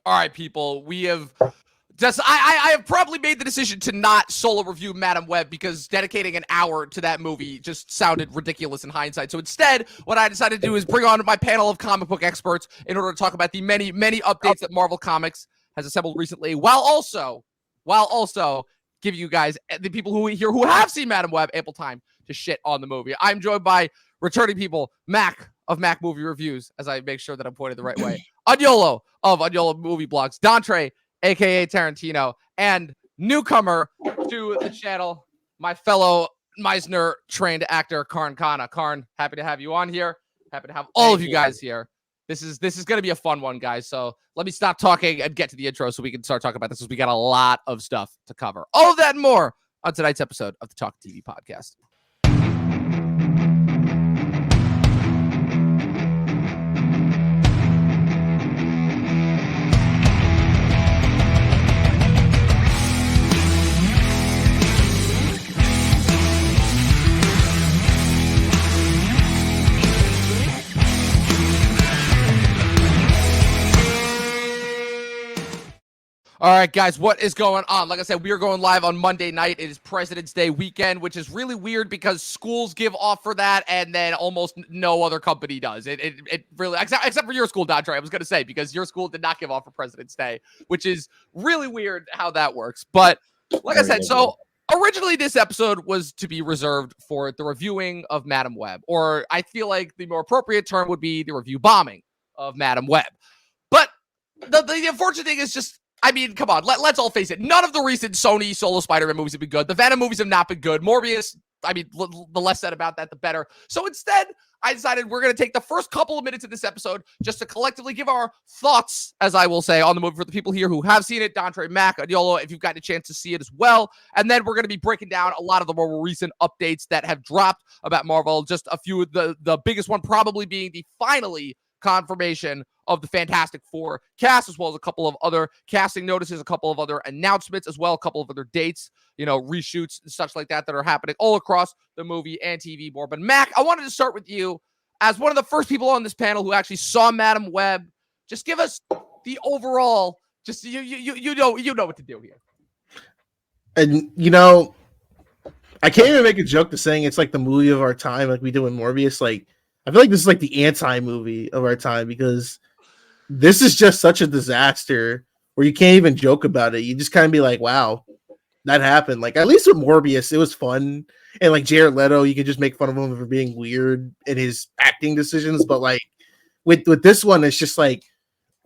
All right, people, we have just I have probably made the decision to not solo review Madam Web because dedicating an hour to that movie just sounded ridiculous in hindsight. So instead, what I decided to do is bring on my panel of comic book experts in order to talk about the many updates that Marvel Comics has assembled recently, while also give you guys, the people who have seen Madam Web, ample time to shit on the movie. I'm joined by returning people, Mac of Mac Movie Reviews, as I make sure that I'm pointed the right way. Unyolo of Unyolo Movie Blogs, Dontre, aka Tarantino, and newcomer to the channel, my fellow Meisner trained actor, Karan Khana. Karan, happy to have you on here. Happy to have all of you guys here. This is going to be a fun one, guys. So let me stop talking and get to the intro so we can start talking about this, because we got a lot of stuff to cover. All of that and more on tonight's episode of the Talk TV podcast. All right, guys, what is going on? Like I said, we are going live on Monday night. It is President's Day weekend, which is really weird because schools give off for that, and then almost no other company does. It really, except for your school, Dontre, I was going to say, because your school did not give off for President's Day, which is really weird how that works. But like I said, so originally this episode was to be reserved for the reviewing of Madam Web, or I feel like the more appropriate term would be the review bombing of Madam Web. But the unfortunate thing is just, I mean, come on, let's all face it. None of the recent Sony solo Spider-Man movies have been good. The Venom movies have not been good. Morbius, I mean, the less said about that, the better. So instead, I decided we're going to take the first couple of minutes of this episode just to collectively give our thoughts, as I will say, on the movie for the people here who have seen it. Dontre, Mac, Unyolo, if you've gotten a chance to see it as well. And then we're going to be breaking down a lot of the more recent updates that have dropped about Marvel. Just a few of the biggest one probably being the finally confirmation of the Fantastic Four cast, as well as a couple of other casting notices, a couple of other announcements as well, a couple of other dates, reshoots and such like that are happening all across the movie and TV more. But Mac, I wanted to start with you as one of the first people on this panel who actually saw Madam Web. Just give us the overall, just you know what to do here. And I can't even make a joke to saying it's like the movie of our time, like we do in Morbius. Like, I feel like this is like the anti-movie of our time, because this is just such a disaster where you can't even joke about it. You just kind of be like, wow, that happened. Like, at least with Morbius, it was fun. And like Jared Leto, you could just make fun of him for being weird in his acting decisions. But like with this one, it's just like,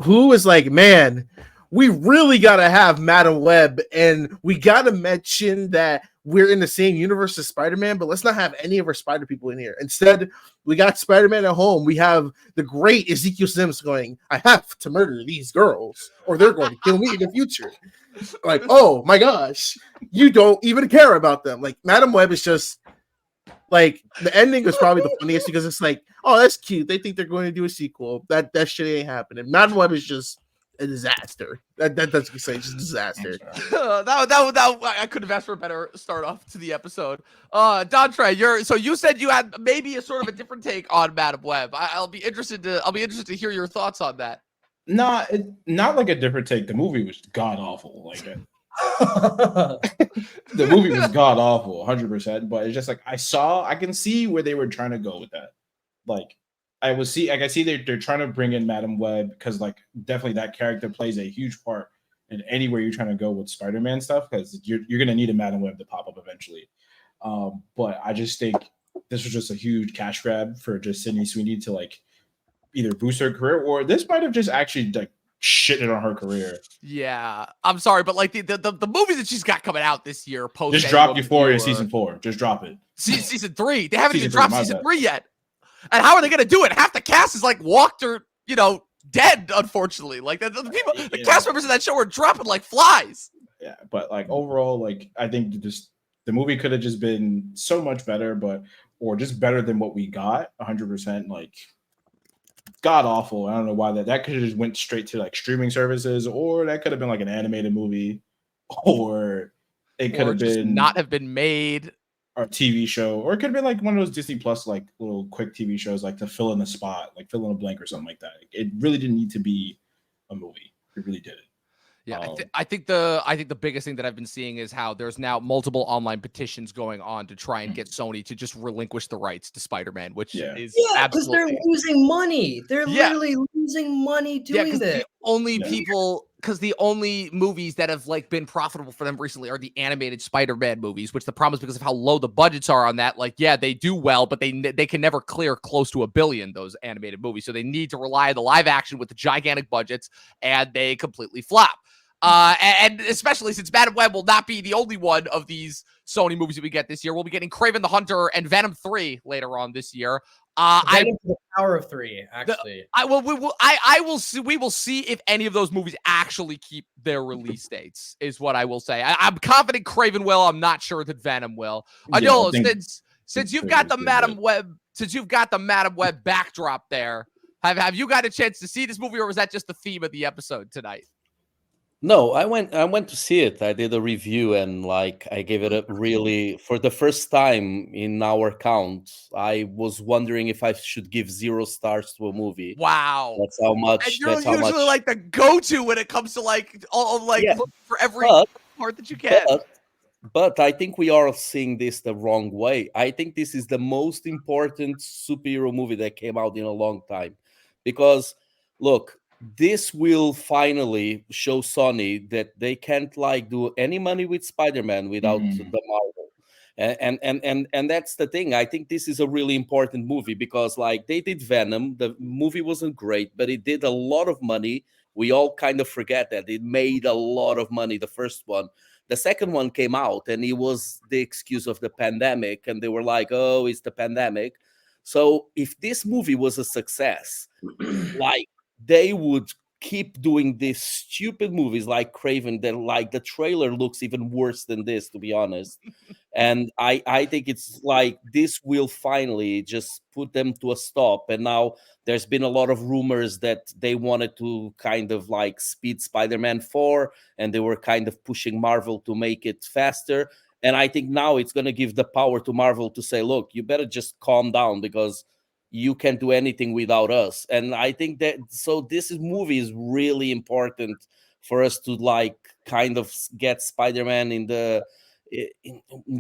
who is like, man, we really got to have Madam Web, and we got to mention that we're in the same universe as Spider-Man, but let's not have any of our Spider people in here. Instead, we got Spider-Man at home. We have the great Ezekiel Sims going, I have to murder these girls, or they're going to kill me in the future. Like, oh my gosh, you don't even care about them. Like, Madam Web is just, like, the ending was probably the funniest, because it's like, oh, that's cute. They think they're going to do a sequel. That shit ain't happening. Madam Web is just a disaster. That's what you say, just a disaster. that I could have asked for a better start off to the episode. Dontre, so you said you had maybe a sort of a different take on Madam Web. I'll be interested to hear your thoughts on that. Not like a different take. The movie was god awful. Like the movie was god awful, 100%. But it's just like I can see where they were trying to go with that. Like, I see they're trying to bring in Madam Web, because like definitely that character plays a huge part in anywhere you're trying to go with Spider-Man stuff, because you're gonna need a Madam Web to pop up eventually. But I just think this was just a huge cash grab for just Sydney Sweeney to like either boost her career, or this might have just actually like shitting on her career. Yeah, I'm sorry, but like the movie that she's got coming out this year, just drop Euphoria season 4. Just drop it. Season 3. They haven't even dropped season 3 yet. And how are they going to do it? Half the cast is like walked or, dead, unfortunately. Like the cast members of that show are dropping like flies. Yeah, but like overall, like I think the movie could have just been so much better, or just better than what we got. 100%, like god awful. I don't know why that could have just went straight to like streaming services, or that could have been like an animated movie, or it could have been not have been made. Or TV show, or it could have been like one of those Disney Plus like little quick TV shows, like to fill in the spot, like fill in a blank or something like that. It really didn't need to be a movie. It really did it. Yeah, I think the biggest thing that I've been seeing is how there's now multiple online petitions going on to try and get Sony to just relinquish the rights to Spider-Man, which is because they're losing money. They're literally losing money doing this. The only movies that have like been profitable for them recently are the animated Spider-Man movies, which the problem is because of how low the budgets are on that. Like, yeah, they do well, but they can never clear close to $1 billion, those animated movies. So they need to rely on the live action with the gigantic budgets, and they completely flop. And especially since Madam Web will not be the only one of these Sony movies that we get this year. We'll be getting Kraven the Hunter and Venom 3 later on this year. The power of 3, actually. We will see if any of those movies actually keep their release dates, is what I will say. I'm confident Kraven will. I'm not sure that Venom will. Unyolo, since you've got the Madam Web backdrop there, have you got a chance to see this movie, or was that just the theme of the episode tonight? No, I went to see it. I did a review, and like I gave it a really, for the first time in our count, I was wondering if I should give 0 stars to a movie. Wow, that's how much. And you're usually like the go-to when it comes to for every part that you can. But I think we are seeing this the wrong way. I think this is the most important superhero movie that came out in a long time, because look, this will finally show Sony that they can't like do any money with Spider-Man without the Marvel. And that's the thing. I think this is a really important movie because like they did Venom. The movie wasn't great, but it did a lot of money. We all kind of forget that. It made a lot of money, the first one. The second one came out and it was the excuse of the pandemic. And they were like, oh, it's the pandemic. So if this movie was a success, like, they would keep doing these stupid movies like Kraven that like the trailer looks even worse than this, to be honest. And I think it's like this will finally just put them to a stop. And now there's been a lot of rumors that they wanted to kind of like speed Spider-Man 4 and they were kind of pushing Marvel to make it faster. And I think now it's going to give the power to Marvel to say, look, you better just calm down because you can't do anything without us. And I think that, so this movie is really important for us to like kind of get Spider-Man in the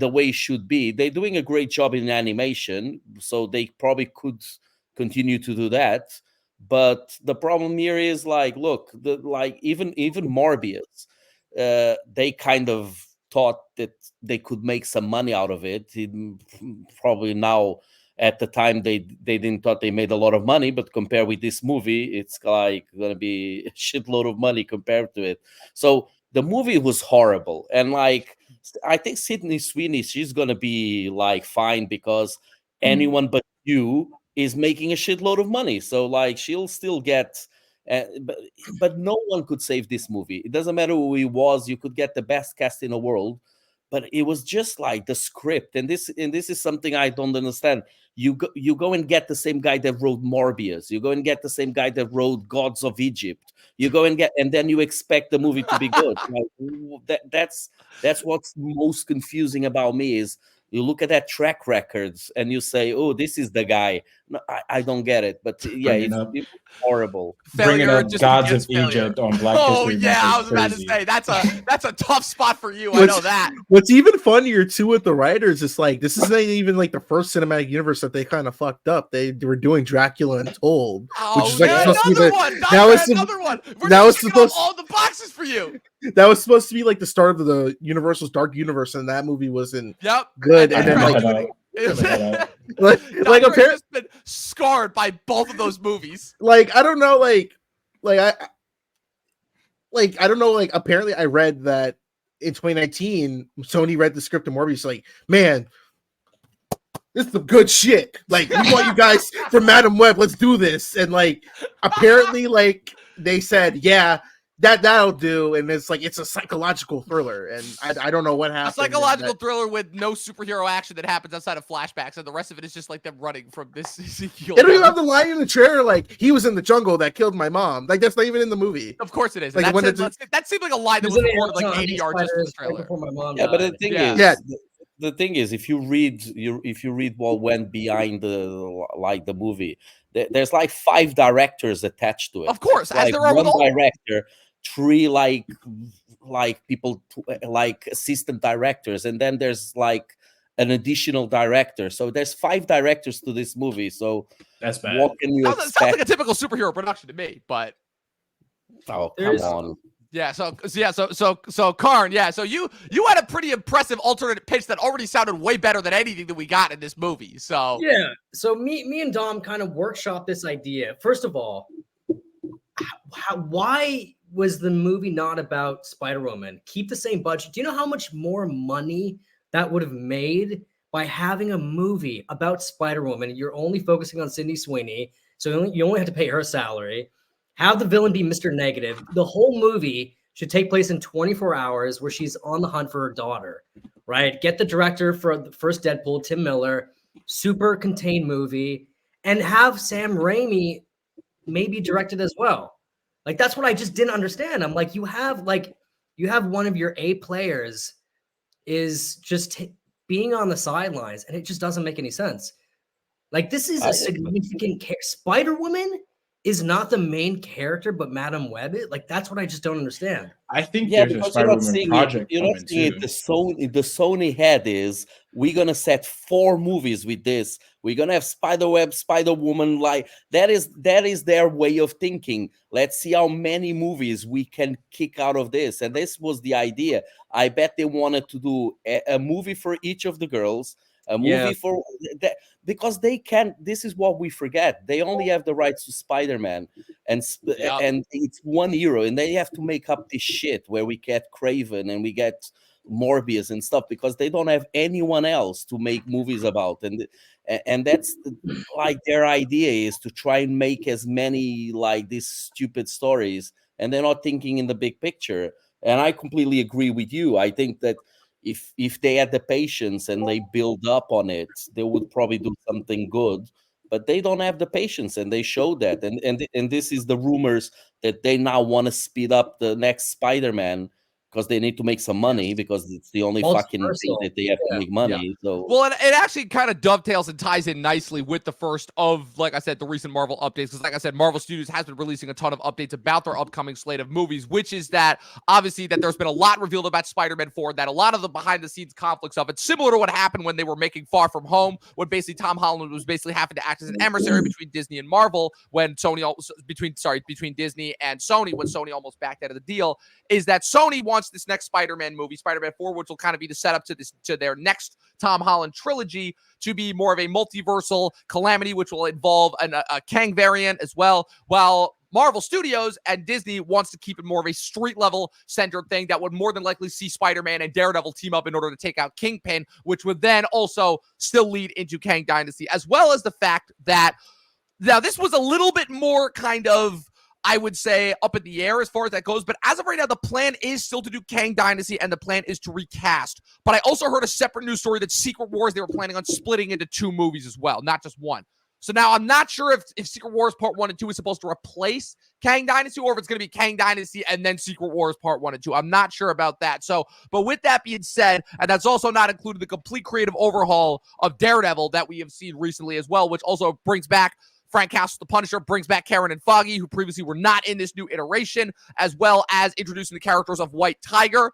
way it should be. They're doing a great job in animation, so they probably could continue to do that. But the problem here is like, look, even Morbius, they kind of thought that they could make some money out of it. Probably now, at the time, they didn't thought they made a lot of money, but compared with this movie, it's like going to be a shitload of money compared to it. So the movie was horrible. And like, I think Sydney Sweeney, she's going to be like fine because anyone but you is making a shitload of money. So like, she'll still get, but no one could save this movie. It doesn't matter who he was. You could get the best cast in the world. But it was just like the script, and this is something I don't understand. You go and get the same guy that wrote Morbius. You go and get the same guy that wrote Gods of Egypt. You go and then you expect the movie to be good. Like, that's what's most confusing about me is you look at that track records and you say, oh, this is the guy. No, I don't get it. But yeah, it's horrible. Bringing up Gods of Egypt on Black History Month. I was about to say that's a tough spot for you. I know that. What's even funnier too with the writers is like this isn't even like the first cinematic universe that they kind of fucked up. They were doing Dracula Untold, which is like supposed to be another one. Now it's supposed all the boxes for you. That was supposed to be like the start of the Universal's Dark Universe, and that movie wasn't good. And then like apparently just been scarred by both of those movies. Like I don't know, I don't know. Like apparently, I read that in 2019, Sony read the script of Morbius. Like, man, this is some good shit. Like, we want you guys for Madam Web. Let's do this. And like, apparently, like they said, yeah. That'll do, and it's like it's a psychological thriller, and I don't know what happened. A psychological thriller with no superhero action that happens outside of flashbacks, and the rest of it is just like them running from this Ezekiel. They don't even have the line in the trailer like he was in the jungle that killed my mom. Like that's not even in the movie. Of course it is. Like, that seemed like a line that was recorded like 80 yards into the trailer. Yeah, but the thing is, the thing is, if you read what went behind the movie, there's like 5 directors attached to it. Of course, as there are with all director three like people like assistant directors, and then there's like an additional director. So there's 5 directors to this movie. So That's bad. what can you Sounds expect? like a typical superhero production to me, but Oh, come There's- on. yeah. So Karn, yeah. So you had a pretty impressive alternate pitch that already sounded way better than anything that we got in this movie. So Yeah. So me and Dom kind of workshopped this idea. First of all, why was the movie not about Spider-Woman? Keep the same budget. Do you know how much more money that would have made by having a movie about Spider-Woman? You're only focusing on Sydney Sweeney, so you only have to pay her salary. Have the villain be Mr. Negative. The whole movie should take place in 24 hours where she's on the hunt for her daughter, right? Get the director for the first Deadpool, Tim Miller, super contained movie, and have Sam Raimi maybe directed as well. Like, that's what I just didn't understand. I'm like, you have one of your A players is just being on the sidelines, and it just doesn't make any sense. Like, this is a significant Spider-Woman is not the main character, but Madam Web is. Like, that's what I just don't understand. I think Yeah, there's a because you're not Spider-Woman seeing project it. You're coming not seeing too. it. The Sony head is we're gonna set 4 movies with this. We're gonna have Spider-Web, Spider-Woman. Like that is their way of thinking. Let's see how many movies we can kick out of this. And this was the idea. I bet they wanted to do a movie for each of the girls, a movie for that, because they can. This is what we forget. They only have the rights to Spider-Man, and it's one hero, and they have to make up this shit where we get Craven and we get Morbius and stuff because they don't have anyone else to make movies about, and that's like their idea is to try and make as many like these stupid stories, and they're not thinking in the big picture. And I completely agree with you. I think that if they had the patience and they build up on it, they would probably do something good. But they don't have the patience, and they show that. And this is the rumors that they now want to speed up the next Spider-Man because they need to make some money because it's the only fucking thing that they have to make money. So well, it actually kind of dovetails and ties in nicely with the first of, like I said, the recent Marvel updates. Because, like I said, Marvel Studios has been releasing a ton of updates about their upcoming slate of movies, which is that obviously that there's been a lot revealed about Spider-Man 4, that a lot of the behind-the-scenes conflicts of it, similar to what happened when they were making Far From Home, when basically Tom Holland was basically having to act as an emissary between Disney and Marvel, when between Disney and Sony, when Sony almost backed out of the deal, is that Sony wants this next Spider-Man movie, Spider-Man 4, which will kind of be the setup to their next Tom Holland trilogy, to be more of a multiversal calamity, which will involve a Kang variant as well, while Marvel Studios and Disney wants to keep it more of a street-level centered thing that would more than likely see Spider-Man and Daredevil team up in order to take out Kingpin, which would then also still lead into Kang Dynasty, as well as the fact that now this was a little bit more kind of, I would say, up in the air as far as that goes. But as of right now, the plan is still to do Kang Dynasty, and the plan is to recast. But I also heard a separate news story that Secret Wars, they were planning on splitting into 2 movies as well, not just one. So now I'm not sure if Secret Wars Part 1 and 2 is supposed to replace Kang Dynasty, or if it's going to be Kang Dynasty and then Secret Wars Part 1 and 2. I'm not sure about that. So, but with that being said, and that's also not included the complete creative overhaul of Daredevil that we have seen recently as well, which also brings back Frank Castle, the Punisher, brings back Karen and Foggy, who previously were not in this new iteration, as well as introducing the characters of White Tiger,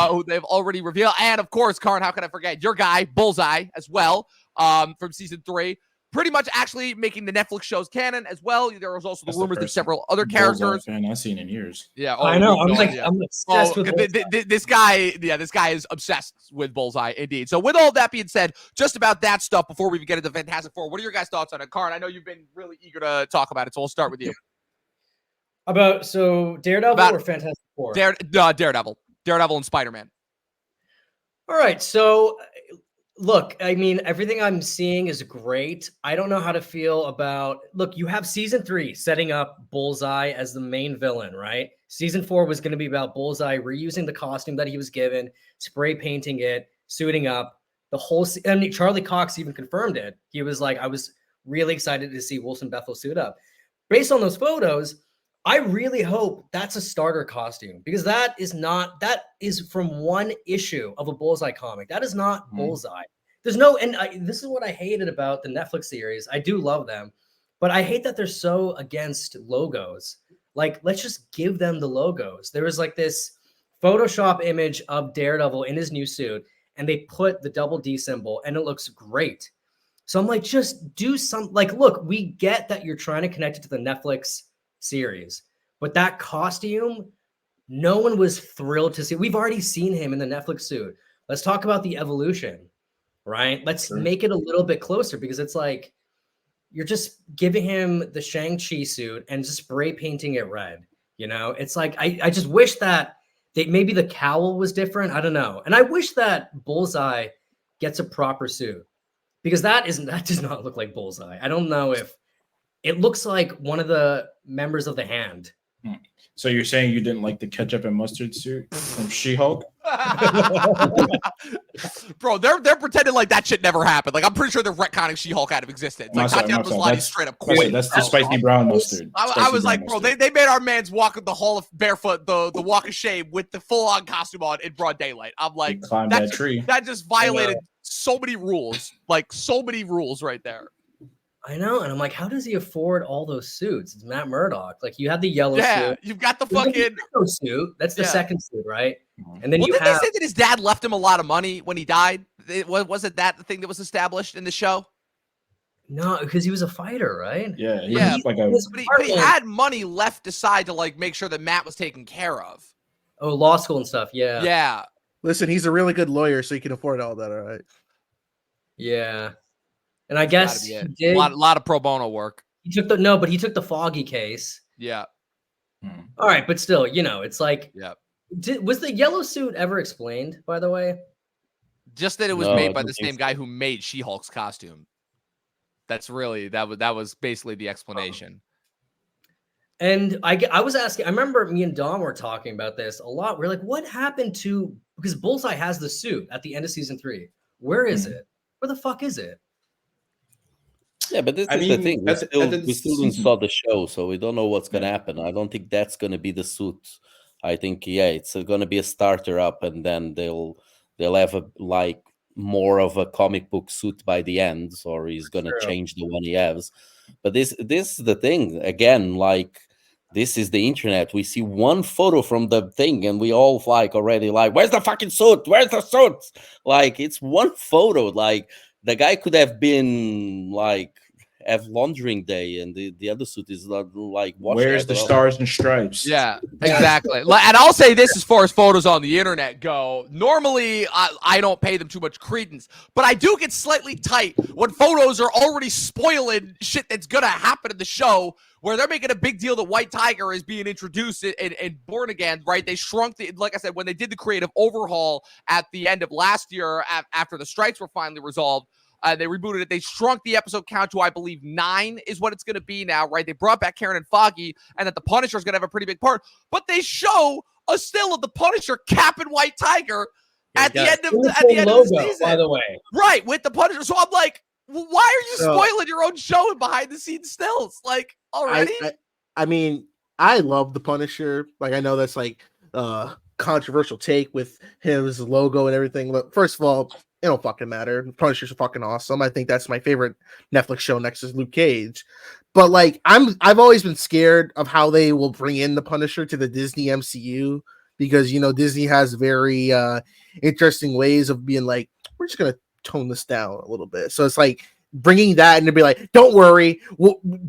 who they've already revealed. And, of course, Karan, how can I forget? Your guy, Bullseye, as well, from Season 3. Pretty much actually making the Netflix shows canon as well. There was also the rumors that several other characters. Fan I've seen in years. Yeah, I know. I'm obsessed with this guy. Yeah, this guy is obsessed with Bullseye, indeed. So, with all that being said, just about that stuff before we get into Fantastic Four, what are your guys' thoughts on it, Karan? I know you've been really eager to talk about it, so we'll start with you. Daredevil or Fantastic Four? Daredevil and Spider-Man. All right, so look, I mean, everything I'm seeing is great. I don't know how to feel about, look, you have Season 3 setting up Bullseye as the main villain, right? Season 4 was going to be about Bullseye reusing the costume that he was given, spray painting it, suiting up. The whole, I mean, Charlie Cox even confirmed it. He was like, I was really excited to see Wilson Bethel suit up. Based on those photos, I really hope that's a starter costume, because that is from one issue of a Bullseye comic. That is not Bullseye. There's no, this is what I hated about the Netflix series. I do love them, but I hate that they're so against logos. Like, let's just give them the logos. There was like this Photoshop image of Daredevil in his new suit, and they put the double D symbol, and it looks great. So I'm like, just do some, like, look, we get that you're trying to connect it to the Netflix series, but that costume, no one was thrilled to see. We've already seen him in the Netflix suit. Let's talk about the evolution, right? Let's make it a little bit closer, because it's like, you're just giving him the Shang-Chi suit and just spray painting it red. You know, it's like, I just wish that maybe the cowl was different. I don't know. And I wish that Bullseye gets a proper suit, because that does not look like Bullseye. I don't know if it looks like one of the members of the Hand. So you're saying you didn't like the ketchup and mustard suit from She-Hulk? Bro, they're pretending like that shit never happened. Like, I'm pretty sure they're retconning She-Hulk out of existence. Like, Tatiana Maslany straight up quit. That's the spicy brown mustard. I was like, bro, they made our man's walk the hall of barefoot, the walk of shame with the full-on costume on in broad daylight. I'm like, that tree. That just violated so many rules. Like, so many rules right there. I know, and I'm like, how does he afford all those suits? It's Matt Murdock. Like, you have the yellow suit. You've got the fucking suit. That's the second suit, right? And then did they say that his dad left him a lot of money when he died? Wasn't that the thing that was established in the show? No, because he was a fighter, right? Yeah. But he had money left aside to like make sure that Matt was taken care of. Oh, law school and stuff. Yeah. Yeah. Listen, he's a really good lawyer, so he can afford all that. All right. Yeah. And I guess he did a lot of pro bono work. He took the Foggy case. Yeah. All right, but still, you know, it's like, was the yellow suit ever explained, by the way? Just that it was made by the same guy who made She-Hulk's costume. That's really that was basically the explanation. And I was asking, I remember me and Dom were talking about this a lot. We're like, what happened to, because Bullseye has the suit at the end of season 3. Where is it? Where the fuck is it? Yeah, but this is the thing. We still don't saw the show, so we don't know what's going to happen. I don't think that's going to be the suit. I think, it's going to be a starter up, and then they'll have more of a comic book suit by the end, or he's going to change the one he has. But this is the thing. Again, like, this is the internet. We see one photo from the thing, and we all already where's the fucking suit? Where's the suit? Like, it's one photo. Like, the guy could have been have laundering day, and the other suit is where's the stars and stripes? Yeah, exactly. And I'll say this as far as photos on the internet go. Normally, I don't pay them too much credence, but I do get slightly tight when photos are already spoiling shit that's gonna happen in the show, where they're making a big deal that White Tiger is being introduced in Born Again, right? They shrunk like I said, when they did the creative overhaul at the end of last year, after the strikes were finally resolved, they rebooted it. They shrunk the episode count to, I believe, 9 is what it's going to be now, right? They brought back Karen and Foggy, and that the Punisher is going to have a pretty big part. But they show a still of the Punisher capping White Tiger at the end of the season, by the way, right? With the Punisher. So I'm like, why are you spoiling your own show and behind the scenes stills? Like, already? I mean, I love the Punisher. Like, I know that's controversial take with his logo and everything. But first of all, it don't fucking matter. Punisher's fucking awesome. I think that's my favorite Netflix show next to Luke Cage. But I've always been scared of how they will bring in the Punisher to the Disney MCU, because Disney has very interesting ways of being like, we're just gonna tone this down a little bit. So it's like bringing that and to be like, don't worry,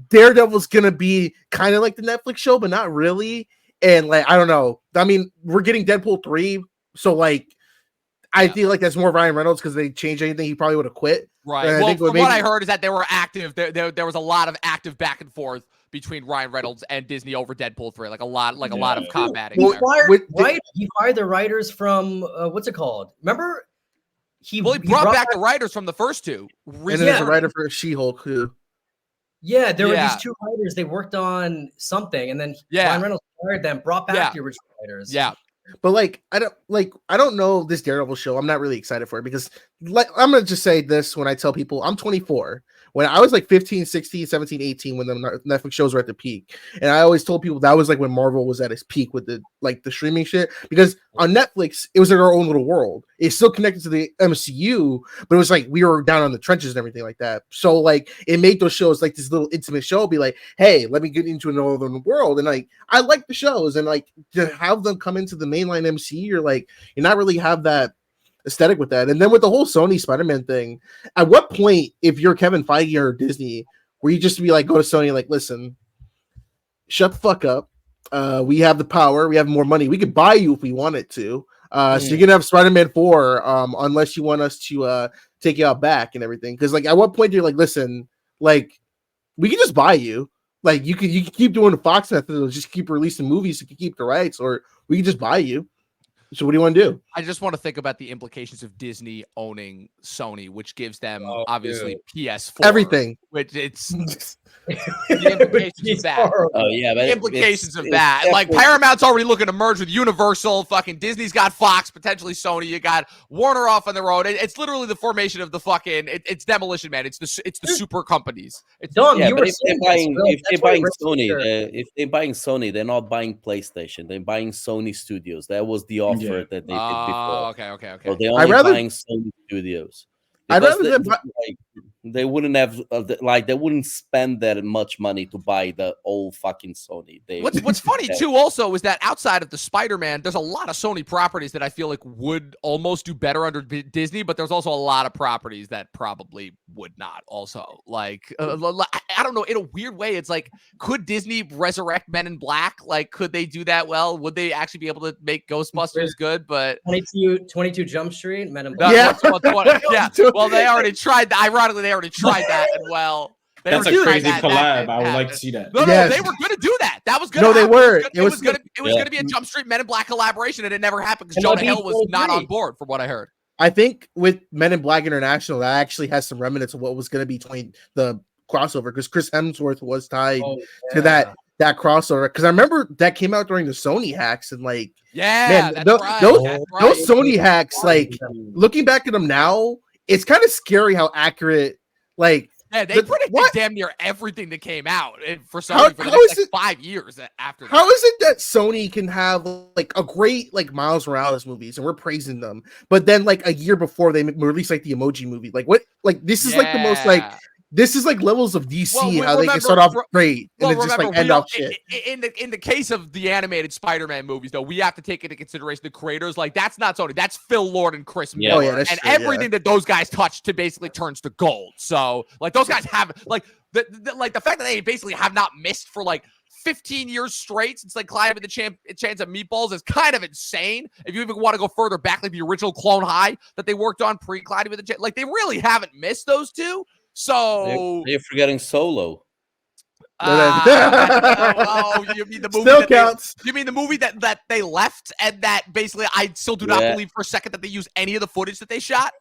Daredevil's gonna be kind of like the Netflix show, but not really. And I don't know. I mean, we're getting Deadpool 3, so I feel like that's more Ryan Reynolds, because they changed anything, he probably would have quit. Right. Well, from what I heard is that they were active. There was a lot of active back and forth between Ryan Reynolds and Disney over Deadpool 3. A lot of combating. He fired the writers from what's it called? Remember? He brought back the writers from the first 2. And then there's a writer for She-Hulk too. Yeah, there were these 2 writers. They worked on something, and then Ryan Reynolds fired them, brought back the original writers. Yeah. But I don't know this Daredevil show. I'm not really excited for it, because I'm gonna just say this when I tell people I'm 24. when I was like 15, 16, 17, 18, when the Netflix shows were at the peak. And I always told people that was like when Marvel was at its peak with the streaming shit. Because on Netflix, it was like our own little world. It's still connected to the MCU, but it was like we were down on the trenches and everything like that. So like it made those shows like this little intimate show be like, hey, let me get into another world. And like I like the shows, and like to have them come into the mainline MCU, you're like, you're not really have that aesthetic with that. And then with the whole Sony Spider-Man thing, at what point, if you're Kevin Feige or Disney, where you just be like, go to Sony, like, listen, shut the fuck up. We have the power, we have more money, we could buy you if we wanted to. So you're gonna have Spider-Man 4, unless you want us to take you out back and everything. Because like, at what point you're like, listen, like, we can just buy you. Like, you can keep doing the Fox method, just keep releasing movies, you can keep the rights, or we can just buy you. So what do you want to do? I just want to think about the implications of Disney owning Sony, which gives them obviously PS4, everything. Which it's the implications of that. Oh yeah, but the implications of that. Like Paramount's already looking to merge with Universal. Fucking Disney's got Fox, potentially Sony. You got Warner off on the road. It's literally the formation of the fucking. It's demolition, man. It's the super companies. It's Dom, yeah, you but were if they're saying buying, this, if they're buying Sony, if they're buying Sony, they're not buying PlayStation. They're buying Sony Studios. That was the offer that they did before. Okay. So they're only buying Sony Studios. I'd rather they wouldn't have like they wouldn't spend that much money to buy the old fucking Sony. What's funny too also is that outside of the Spider-Man, there's a lot of Sony properties that I feel like would almost do better under Disney, but there's also a lot of properties that probably would not also. Like I don't know, in a weird way, it's like, could Disney resurrect Men in Black? Like, could they do that well? Would they actually be able to make Ghostbusters good? But 22 Jump Street, Men in Black. Yeah. Well, they already tried that. Ironically, they already tried that, and well, that's a crazy collab. I would like to see that. No, they were going to do that. That was going to happen. They were. It was going to be a Jump Street Men in Black collaboration, and it never happened because Jonah Hill was not on board, from what I heard. I think with Men in Black International, that actually has some remnants of what was going to be the crossover, because Chris Hemsworth was tied to that crossover. Because I remember that came out during the Sony hacks, and like, those Sony hacks, like looking back at them now, it's kind of scary how accurate, like, they predicted damn near everything that came out for Sony for the next 5 years after that. How is it that Sony can have like a great like Miles Morales movies and we're praising them, but then like a year before they release like the Emoji movie, like what? Like this is like the most like. This is like levels of DC, how they can start off great and then just like end off shit. In the case of the animated Spider-Man movies, though, we have to take into consideration the creators. Like, that's not Sony. That's Phil Lord and Chris Miller. And everything that those guys touch to basically turns to gold. So, like, those guys have, like, the fact that they basically have not missed for, like, 15 years straight since like climbing the chance of Meatballs is kind of insane. If you even want to go further back, like the original Clone High that they worked on pre-Climbing with the Chance, like, they really haven't missed those two. So you're forgetting Solo. You mean the movie still counts? You mean the movie that they left, and that basically I still do not believe for a second that they used any of the footage that they shot?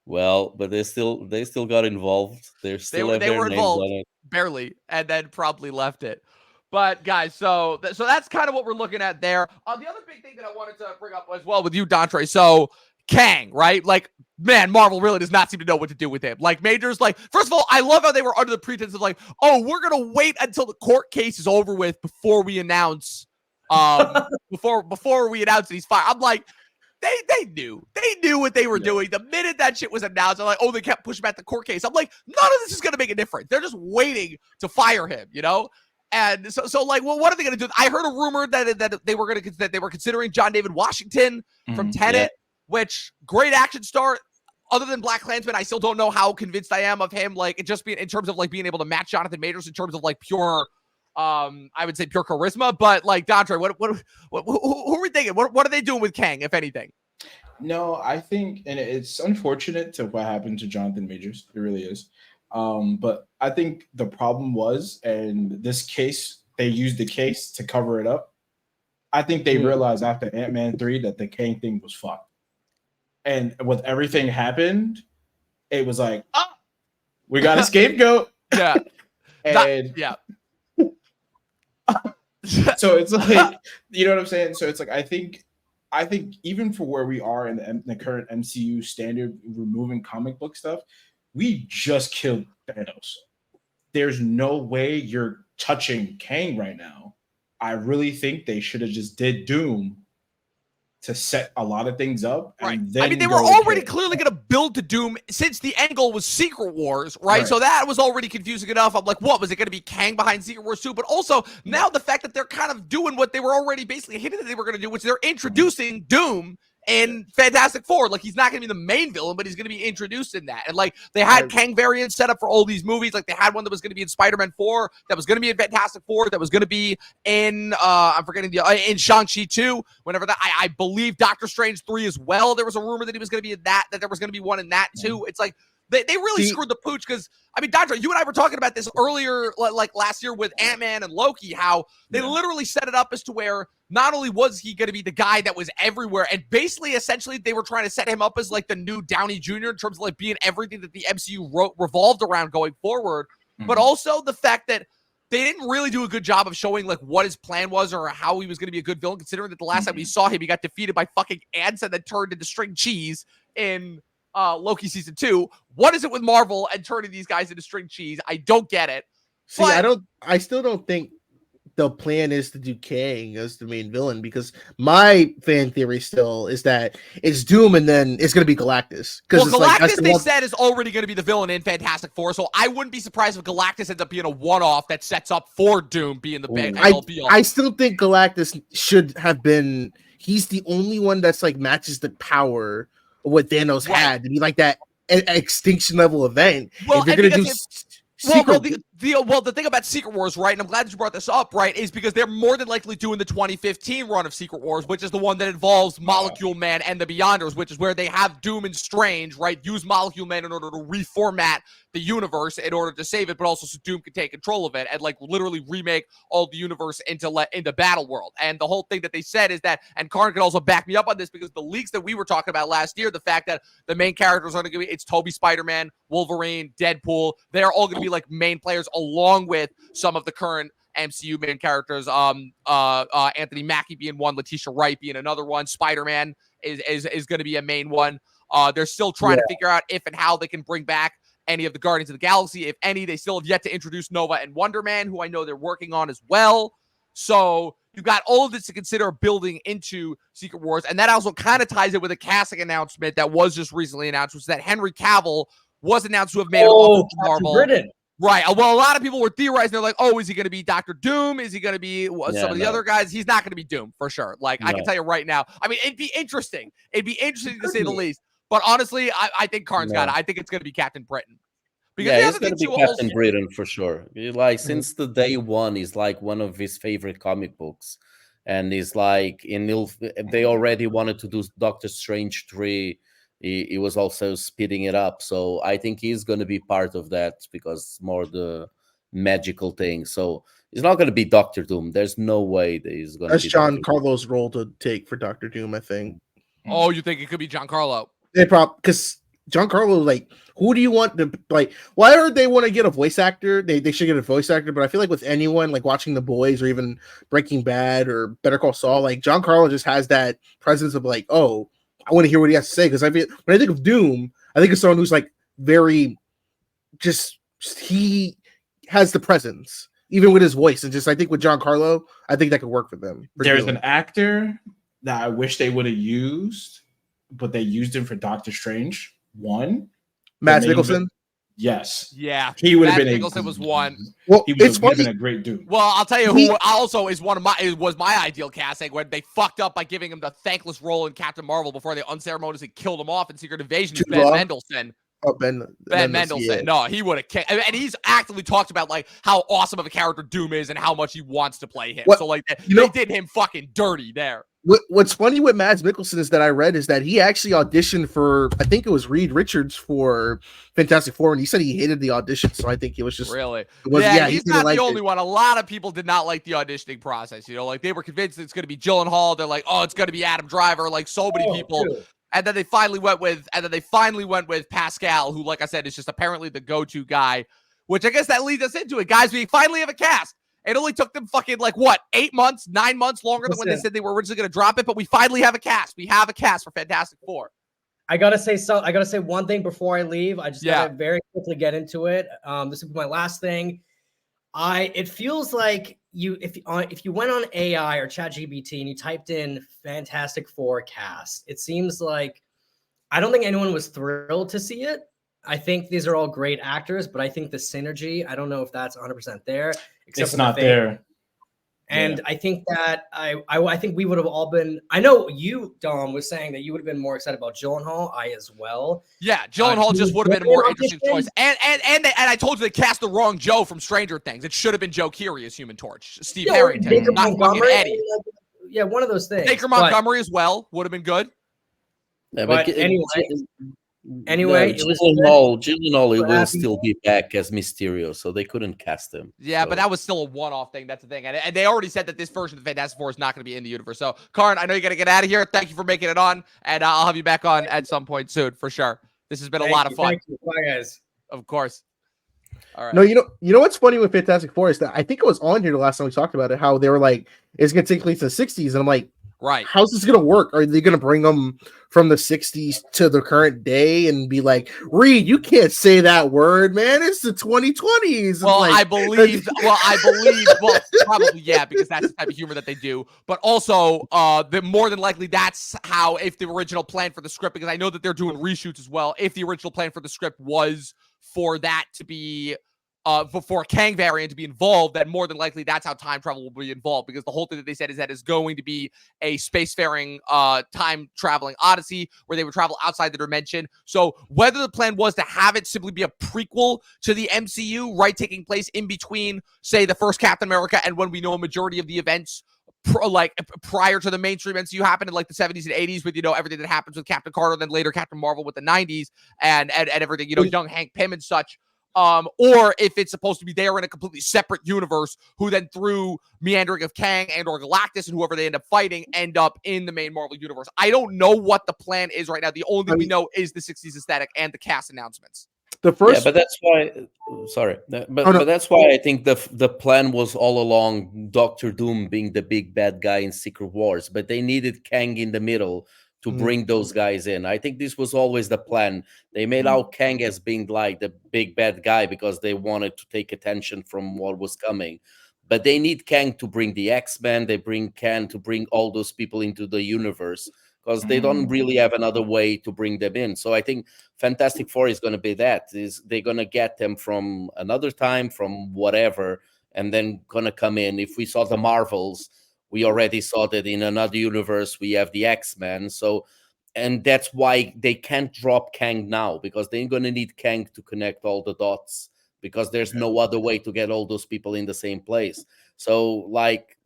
Well, but they still got involved. They were involved barely, and then probably left it. But guys, so that's kind of what we're looking at there. The other big thing that I wanted to bring up as well with you, Dontre. So Kang, right? Like, man, Marvel really does not seem to know what to do with him. Like, Major's like, first of all, I love how they were under the pretense of like, oh, we're gonna wait until the court case is over with before we announce, before we announce that he's fired. I'm like, they knew what they were doing the minute that shit was announced. I'm like, oh, they kept pushing back the court case. I'm like, none of this is gonna make a difference. They're just waiting to fire him, you know. And so like, well, what are they gonna do? I heard a rumor that they were considering John David Washington from Tenet. Which great action star. Other than Black Klansman, I still don't know how convinced I am of him. Like, it just being in terms of like being able to match Jonathan Majors in terms of like pure, I would say pure charisma. But like Dontre, who are we thinking? What are they doing with Kang, if anything? No, I think, and it's unfortunate to what happened to Jonathan Majors. It really is. But I think the problem was, and this case, they used the case to cover it up. I think they realized after Ant-Man 3 that the Kang thing was fucked. And with everything happened, it was like, we got a scapegoat. Yeah. And so it's like, you know what I'm saying? So it's like, I think even for where we are in the current MCU standard, removing comic book stuff, we just killed Thanos. There's no way you're touching Kang right now. I really think they should have just did Doom to set a lot of things up. Right. And then I mean, they were go with already Kang. clearly going to build to Doom since the end goal was Secret Wars, right? So that was already confusing enough. I'm like, what? Was it going to be Kang behind Secret Wars 2? But also, now the fact that they're kind of doing what they were already basically hinting that they were going to do, which they're introducing Doom in Fantastic Four. Like, he's not going to be the main villain, but he's going to be introduced in that. And, like, they had Kang variants set up for all these movies. Like, they had one that was going to be in Spider-Man 4, that was going to be in Fantastic Four, that was going to be in, I'm forgetting in Shang-Chi 2, whenever that, I believe Doctor Strange 3 as well. There was a rumor that he was going to be in that there was going to be one in that too. It's like, they really screwed the pooch because, I mean, Dontre, you and I were talking about this earlier, like last year with Ant-Man and Loki, how they literally set it up as to where not only was he going to be the guy that was everywhere, and basically, essentially, they were trying to set him up as like the new Downey Jr. in terms of like being everything that the MCU revolved around going forward, but also the fact that they didn't really do a good job of showing like what his plan was or how he was going to be a good villain, considering that the last time we saw him, he got defeated by fucking ants and then turned into string cheese in Loki season 2. What is it with Marvel and turning these guys into string cheese? I don't get it. See, I still don't think the plan is to do Kang as the main villain, because my fan theory still is that it's Doom and then it's going to be Galactus. Well, it's Galactus, they said, is already going to be the villain in Fantastic Four, so I wouldn't be surprised if Galactus ends up being a one-off that sets up for Doom being the big I still think Galactus should have been, he's the only one that's like matches the power of what Thanos had to be like that extinction level event. Well, if you're going to do the thing about Secret Wars, right, and I'm glad that you brought this up, right, is because they're more than likely doing the 2015 run of Secret Wars, which is the one that involves Molecule Man and the Beyonders, which is where they have Doom and Strange, right, use Molecule Man in order to reformat the universe in order to save it, but also so Doom can take control of it and like literally remake all the universe into Battle World. And the whole thing that they said is that, and Karan can also back me up on this, because the leaks that we were talking about last year, the fact that the main characters are going to be, it's Toby Spider-Man, Wolverine, Deadpool, they're all going to be like main players along with some of the current MCU main characters. Anthony Mackie being one, Letitia Wright being another one. Spider-Man is going to be a main one. They're still trying to figure out if and how they can bring back any of the Guardians of the Galaxy, if any. They still have yet to introduce Nova and Wonder Man, who I know they're working on as well. So you've got all of this to consider building into Secret Wars, and that also kind of ties it with a casting announcement that was just recently announced, which is that Henry Cavill was announced to have made an offer to Marvel. Britain. Right. Well, a lot of people were theorizing. They're like, oh, is he going to be Dr. Doom? Is he going to be some of the other guys? He's not going to be Doom for sure. Like, I can tell you right now. I mean, it'd be interesting. It'd be interesting to say the least. But honestly, I think Karan's got it. I think it's going to be Captain Britain. Because it's going to be Captain Britain for sure. Like, since the day one, is like one of his favorite comic books. And he's like, they already wanted to do Doctor Strange 3. He was also speeding it up. So I think he's going to be part of that, because more the magical thing. So it's not going to be Doctor Doom. There's no way that he's going to be. That's Giancarlo's role to take for Doctor Doom, I think. Oh, you think it could be Giancarlo? They probably, because Giancarlo, like, who do you want to, like, why would they want to get a voice actor? They should get a voice actor, but I feel like with anyone, like watching The Boys or even Breaking Bad or Better Call Saul, like, Giancarlo just has that presence of like, oh, I want to hear what he has to say. Because when I think of Doom, I think of someone who's like very, just he has the presence, even with his voice. And just, I think with Giancarlo, I think that could work for them. There's an actor that I wish they would have used, but they used him for Doctor Strange. Mads Mikkelsen. Yes. Yeah. He would have been. Mikkelsen was one. Well, he would have been a great Doom. Well, I'll tell you who also is was my ideal casting, when they fucked up by giving him the thankless role in Captain Marvel before they unceremoniously killed him off in Secret Invasion. Ben Mendelsohn. Oh, Ben Mendelsohn. Yeah. No, he would have kicked. And he's actively talked about like how awesome of a character Doom is and how much he wants to play him. So like they did him fucking dirty there. What's funny with Mads Mikkelsen is that I read is that he actually auditioned for, I think it was Reed Richards for Fantastic Four, and he said he hated the audition. So I think it was just really. He's not the only one. A lot of people did not like the auditioning process. You know, like they were convinced it's going to be Gyllenhaal. They're like, oh, it's going to be Adam Driver. Like so many people. True. And then they finally went with Pascal, who, like I said, is just apparently the go-to guy. Which I guess that leads us into it, guys. We finally have a cast. It only took them fucking 8 months, 9 months longer than when they said they were originally going to drop it, but we finally have a cast. We have a cast for Fantastic Four. I gotta say one thing before I leave. I just Yeah. gotta very quickly get into it. This will be my last thing. It feels like if you went on AI or ChatGPT and you typed in Fantastic Four cast, it seems like I don't think anyone was thrilled to see it. I think these are all great actors, but I think the synergy, I don't know if that's 100% there. Except It's for not the face. there. And Yeah. I think that I think we would have all been. I know you, Dom, was saying that you would have been more excited about Gyllenhaal. I as well. Yeah, Gyllenhaal just would have been a more interesting choice. And I told you they cast the wrong Joe from Stranger Things. It should have been Joe Keery as Human Torch. Steve Harrington, Baker not fucking Montgomery. Eddie. Yeah, one of those things. Baker Montgomery as well would have been good. Yeah, But anyway, Gyllenhaal will still be back as Mysterio, so they couldn't cast him. Yeah, so. but that was still a one-off thing. That's the thing. And they already said that this version of the Fantastic Four is not going to be in the universe. So, Karan, I know you got to get out of here. Thank you for making it on, and I'll have you back on at some point soon for sure. This has been a lot of fun. Thank you. Bye, guys. Of course. All right. No, you know what's funny with Fantastic Four is that I think it was on here the last time we talked about it, how they were like, it's going to take place in the 60s. And I'm like, right. How's this going to work? Are they going to bring them from the 60s to the current day and be like, Reed, you can't say that word, man. It's the 2020s. Well, like, I believe, probably, yeah, because that's the type of humor that they do. But also, more than likely, that's how, if the original plan for the script, because I know that they're doing reshoots as well, if the original plan for the script was for that to be, for a Kang variant to be involved, then more than likely that's how time travel will be involved, because the whole thing that they said is that it's going to be a spacefaring, time-traveling odyssey where they would travel outside the dimension. So whether the plan was to have it simply be a prequel to the MCU, right, taking place in between, say, the first Captain America and when we know a majority of the events prior to the mainstream MCU happened in like the 70s and 80s with, you know, everything that happens with Captain Carter, then later Captain Marvel with the 90s and everything, you know, young Hank Pym and such. Or if it's supposed to be there in a completely separate universe, who then through meandering of Kang and or Galactus and whoever they end up fighting end up in the main Marvel universe. I don't know what the plan is right now. The only thing we know is the 60s aesthetic and the cast announcements. But that's why. But that's why I think the plan was all along Doctor Doom being the big bad guy in Secret Wars, but they needed Kang in the middle to bring those guys in. I think this was always the plan. They made out Kang as being like the big bad guy because they wanted to take attention from what was coming. But they need Kang to bring the X-Men. They bring Kang to bring all those people into the universe because they don't really have another way to bring them in. So I think Fantastic Four is going to be that. Is they're going to get them from another time, from whatever, and then going to come in. If we saw the Marvels, we already saw that in another universe, we have the X-Men. So, and that's why they can't drop Kang now, because they're going to need Kang to connect all the dots, because there's no other way to get all those people in the same place. So, like,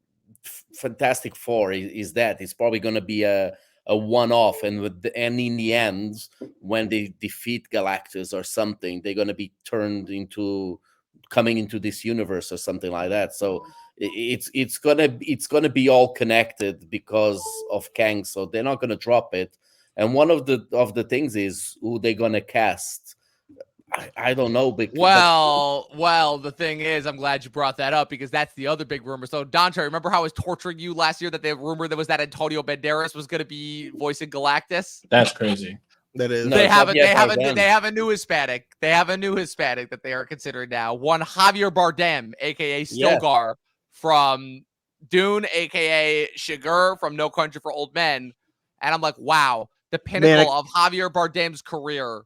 Fantastic Four is that. It's probably going to be a one-off. And in the end, when they defeat Galactus or something, they're going to be turned into coming into this universe or something like that. So it's gonna be all connected because of Kang, so they're not gonna drop it. And one of the things is who they're gonna cast. I don't know. Well, the thing is, I'm glad you brought that up, because that's the other big rumor. So, Dontre, remember how I was torturing you last year that the rumor that was that Antonio Banderas was going to be voicing Galactus? That's crazy. That is. They have a new Hispanic. They have a new Hispanic that they are considering now. One Javier Bardem, aka Stilgar from Dune, aka Shigur from No Country for Old Men. And I'm like, wow, the pinnacle of Javier Bardem's career,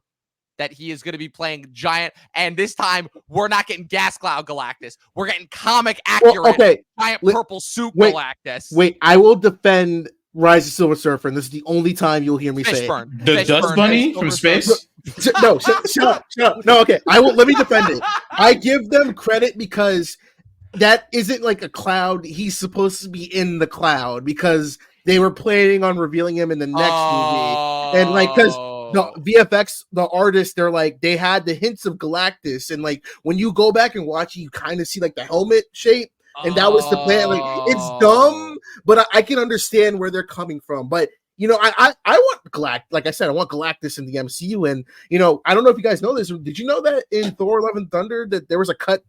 that he is going to be playing giant. And this time, we're not getting Gas Cloud Galactus. We're getting comic accurate giant purple suit Galactus. Wait, I will defend Rise of Silver Surfer, and this is the only time you'll hear me say it. The Dust Bunny from space? No, shut up. No, okay. Let me defend it. I give them credit because that isn't like a cloud. He's supposed to be in the cloud because they were planning on revealing him in the next movie. And like, because the VFX, the artists, they're like, they had the hints of Galactus. And like, when you go back and watch it, you kind of see like the helmet shape. And that was the plan. Like, it's dumb, but I can understand where they're coming from. But you know, I want Galactus. Like I said, I want Galactus in the MCU. And you know, I don't know if you guys know this. Did you know that in Thor: Love and Thunder that there was a cut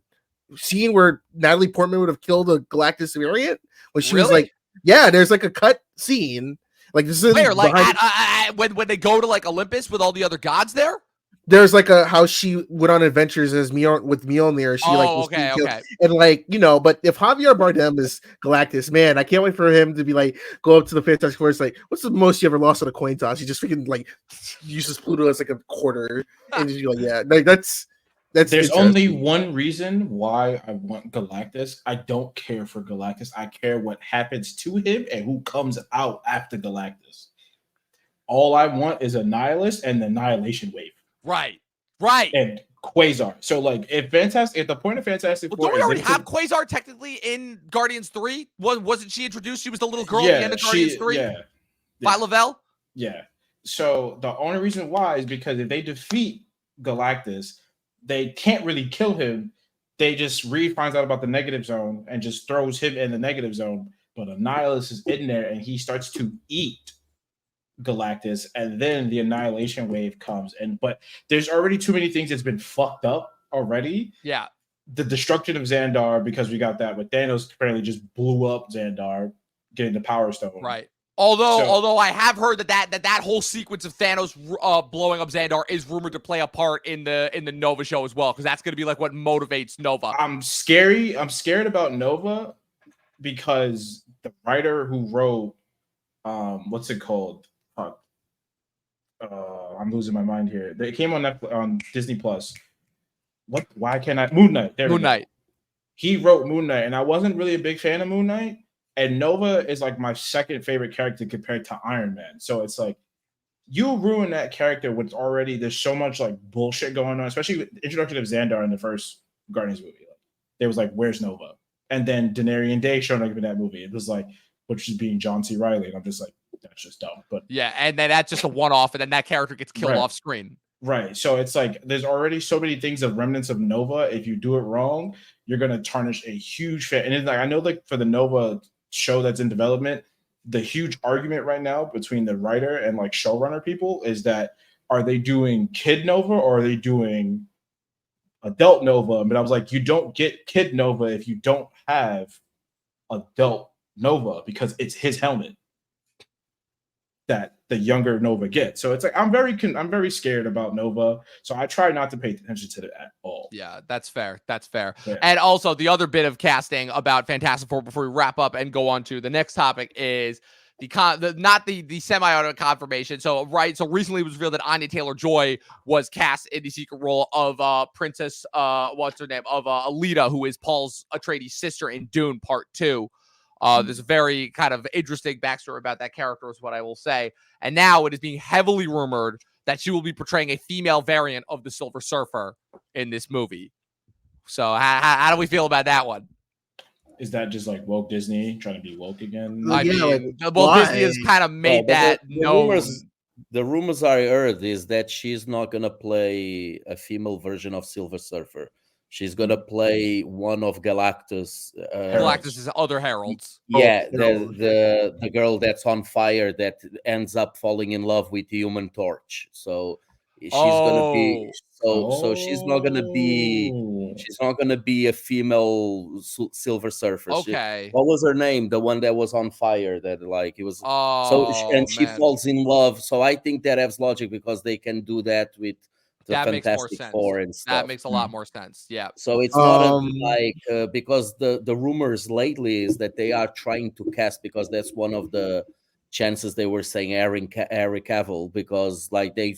scene where Natalie Portman would have killed a Galactus variant when she was like, yeah, there's like a cut scene Like this is Where, like, behind- when they go to like Olympus with all the other gods there? there's like how she went on adventures as with Mjolnir. She like was being killed. And like but if Javier Bardem is Galactus, man, I can't wait for him to be like go up to the Fantastic Four. It's like, what's the most you ever lost on a coin toss? He just freaking like uses Pluto as like a quarter, and just be like, yeah, like that's. There's only one reason why I want Galactus. I don't care for Galactus. I care what happens to him and who comes out after Galactus. All I want is Annihilus and the Annihilation Wave. Right. And Quasar. So like if the point of Fantastic Four, don't we already have Quasar technically in Guardians 3? Wasn't she introduced? She was the little girl at the end of Guardians 3? Yeah. By Lavelle? Yeah. So the only reason why is because if they defeat Galactus, they can't really kill him. Reed finds out about the negative zone and just throws him in the negative zone. But Annihilus is in there and he starts to eat Galactus, and then the Annihilation Wave comes. But there's already too many things that's been fucked up already. Yeah. The destruction of Xandar, because we got that with Thanos apparently just blew up Xandar, getting the Power Stone. Right. Although I have heard that whole sequence of Thanos blowing up Xandar is rumored to play a part in the Nova show as well, because that's going to be like what motivates Nova. I'm scared about Nova because the writer who wrote what's it called? I'm losing my mind here. They came on Netflix, on Disney Plus. What? Why can't I? Moon Knight. Moon Knight. He wrote Moon Knight, and I wasn't really a big fan of Moon Knight. And Nova is like my second favorite character compared to Iron Man. So it's like you ruin that character when it's already there's so much like bullshit going on, especially with the introduction of Xandar in the first Guardians movie. Like, they was like, "Where's Nova?" And then Denarian Day showing up in that movie. It was like, which is being John C. Reilly, and I'm just like, that's just dumb. But yeah, and then that's just a one-off, and then that character gets killed off screen. Right. So it's like there's already so many things of remnants of Nova. If you do it wrong, you're gonna tarnish a huge fan. And it's like I know like for the Nova show that's in development, the huge argument right now between the writer and like showrunner people is that are they doing Kid Nova or are they doing adult Nova? But I was like, you don't get Kid Nova if you don't have adult Nova because it's his helmet that the younger Nova gets. So it's like I'm very scared about Nova. So I try not to pay attention to it at all. Yeah, that's fair. That's fair. Yeah. And also the other bit of casting about Fantastic Four before we wrap up and go on to the next topic is the semi-auto confirmation. So recently it was revealed that Anya Taylor-Joy was cast in the secret role of Princess what's her name? Of Alita, who is Paul Atreides' sister in Dune Part 2. There's a very kind of interesting backstory about that character is what I will say. And now it is being heavily rumored that she will be portraying a female variant of the Silver Surfer in this movie. So how do we feel about that one? Is that just like woke Disney trying to be woke again? Disney has kind of made that known. The rumors I heard is that she's not going to play a female version of Silver Surfer. She's gonna play one of Galactus. Galactus's other heralds. Yeah, the girl that's on fire that ends up falling in love with the Human Torch. So she's gonna be so she's not gonna be a female Silver Surfer. Okay. What was her name? The one that was on fire. That like it was. She falls in love. So I think that has logic because they can do that with. That makes more sense. And stuff. That makes a lot more sense. Yeah. So it's not because the rumors lately is that they are trying to cast because that's one of the chances they were saying Henry Cavill because like they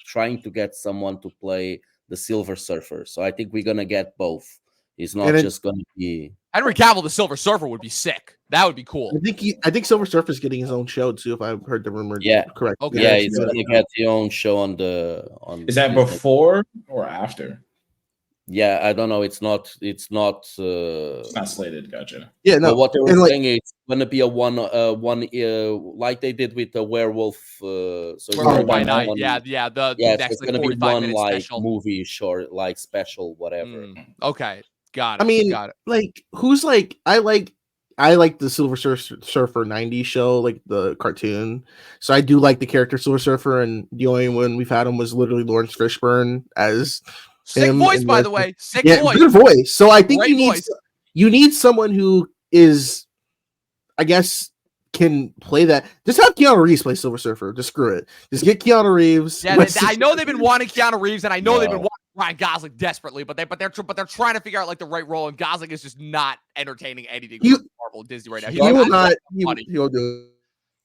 trying to get someone to play the Silver Surfer. So I think we're gonna get both. It's not just gonna be Henry Cavill, the Silver Surfer, would be sick. That would be cool. I think Silver Surfer is getting his own show too. If I've heard the rumor, correct. Okay. Yeah, he's gonna get his own show on. Is that before or after? Yeah, I don't know. It's not. It's not slated. Gotcha. Yeah, no. But what they were saying is it's gonna be a one like they did with the werewolf. Werewolf by Night. It's gonna be one like special. Movie short, like special, whatever. Okay, got it. I mean, got it. Like who's like I like the Silver Surfer 90s show, like the cartoon. So I do like the character Silver Surfer, and the only one we've had him was literally Lawrence Fishburne as sick him. Voice, by the way. Sick voice. Good voice. So I think Great you need someone who is, I guess, can play that. Just have Keanu Reeves play Silver Surfer. Just screw it. Just get Keanu Reeves. Yeah, I know they've been wanting Keanu Reeves, and I know they've been wanting Ryan Gosling desperately, but they're trying to figure out like the right role, and Gosling is just not entertaining anything from Marvel and Disney right now. He will not. He will do.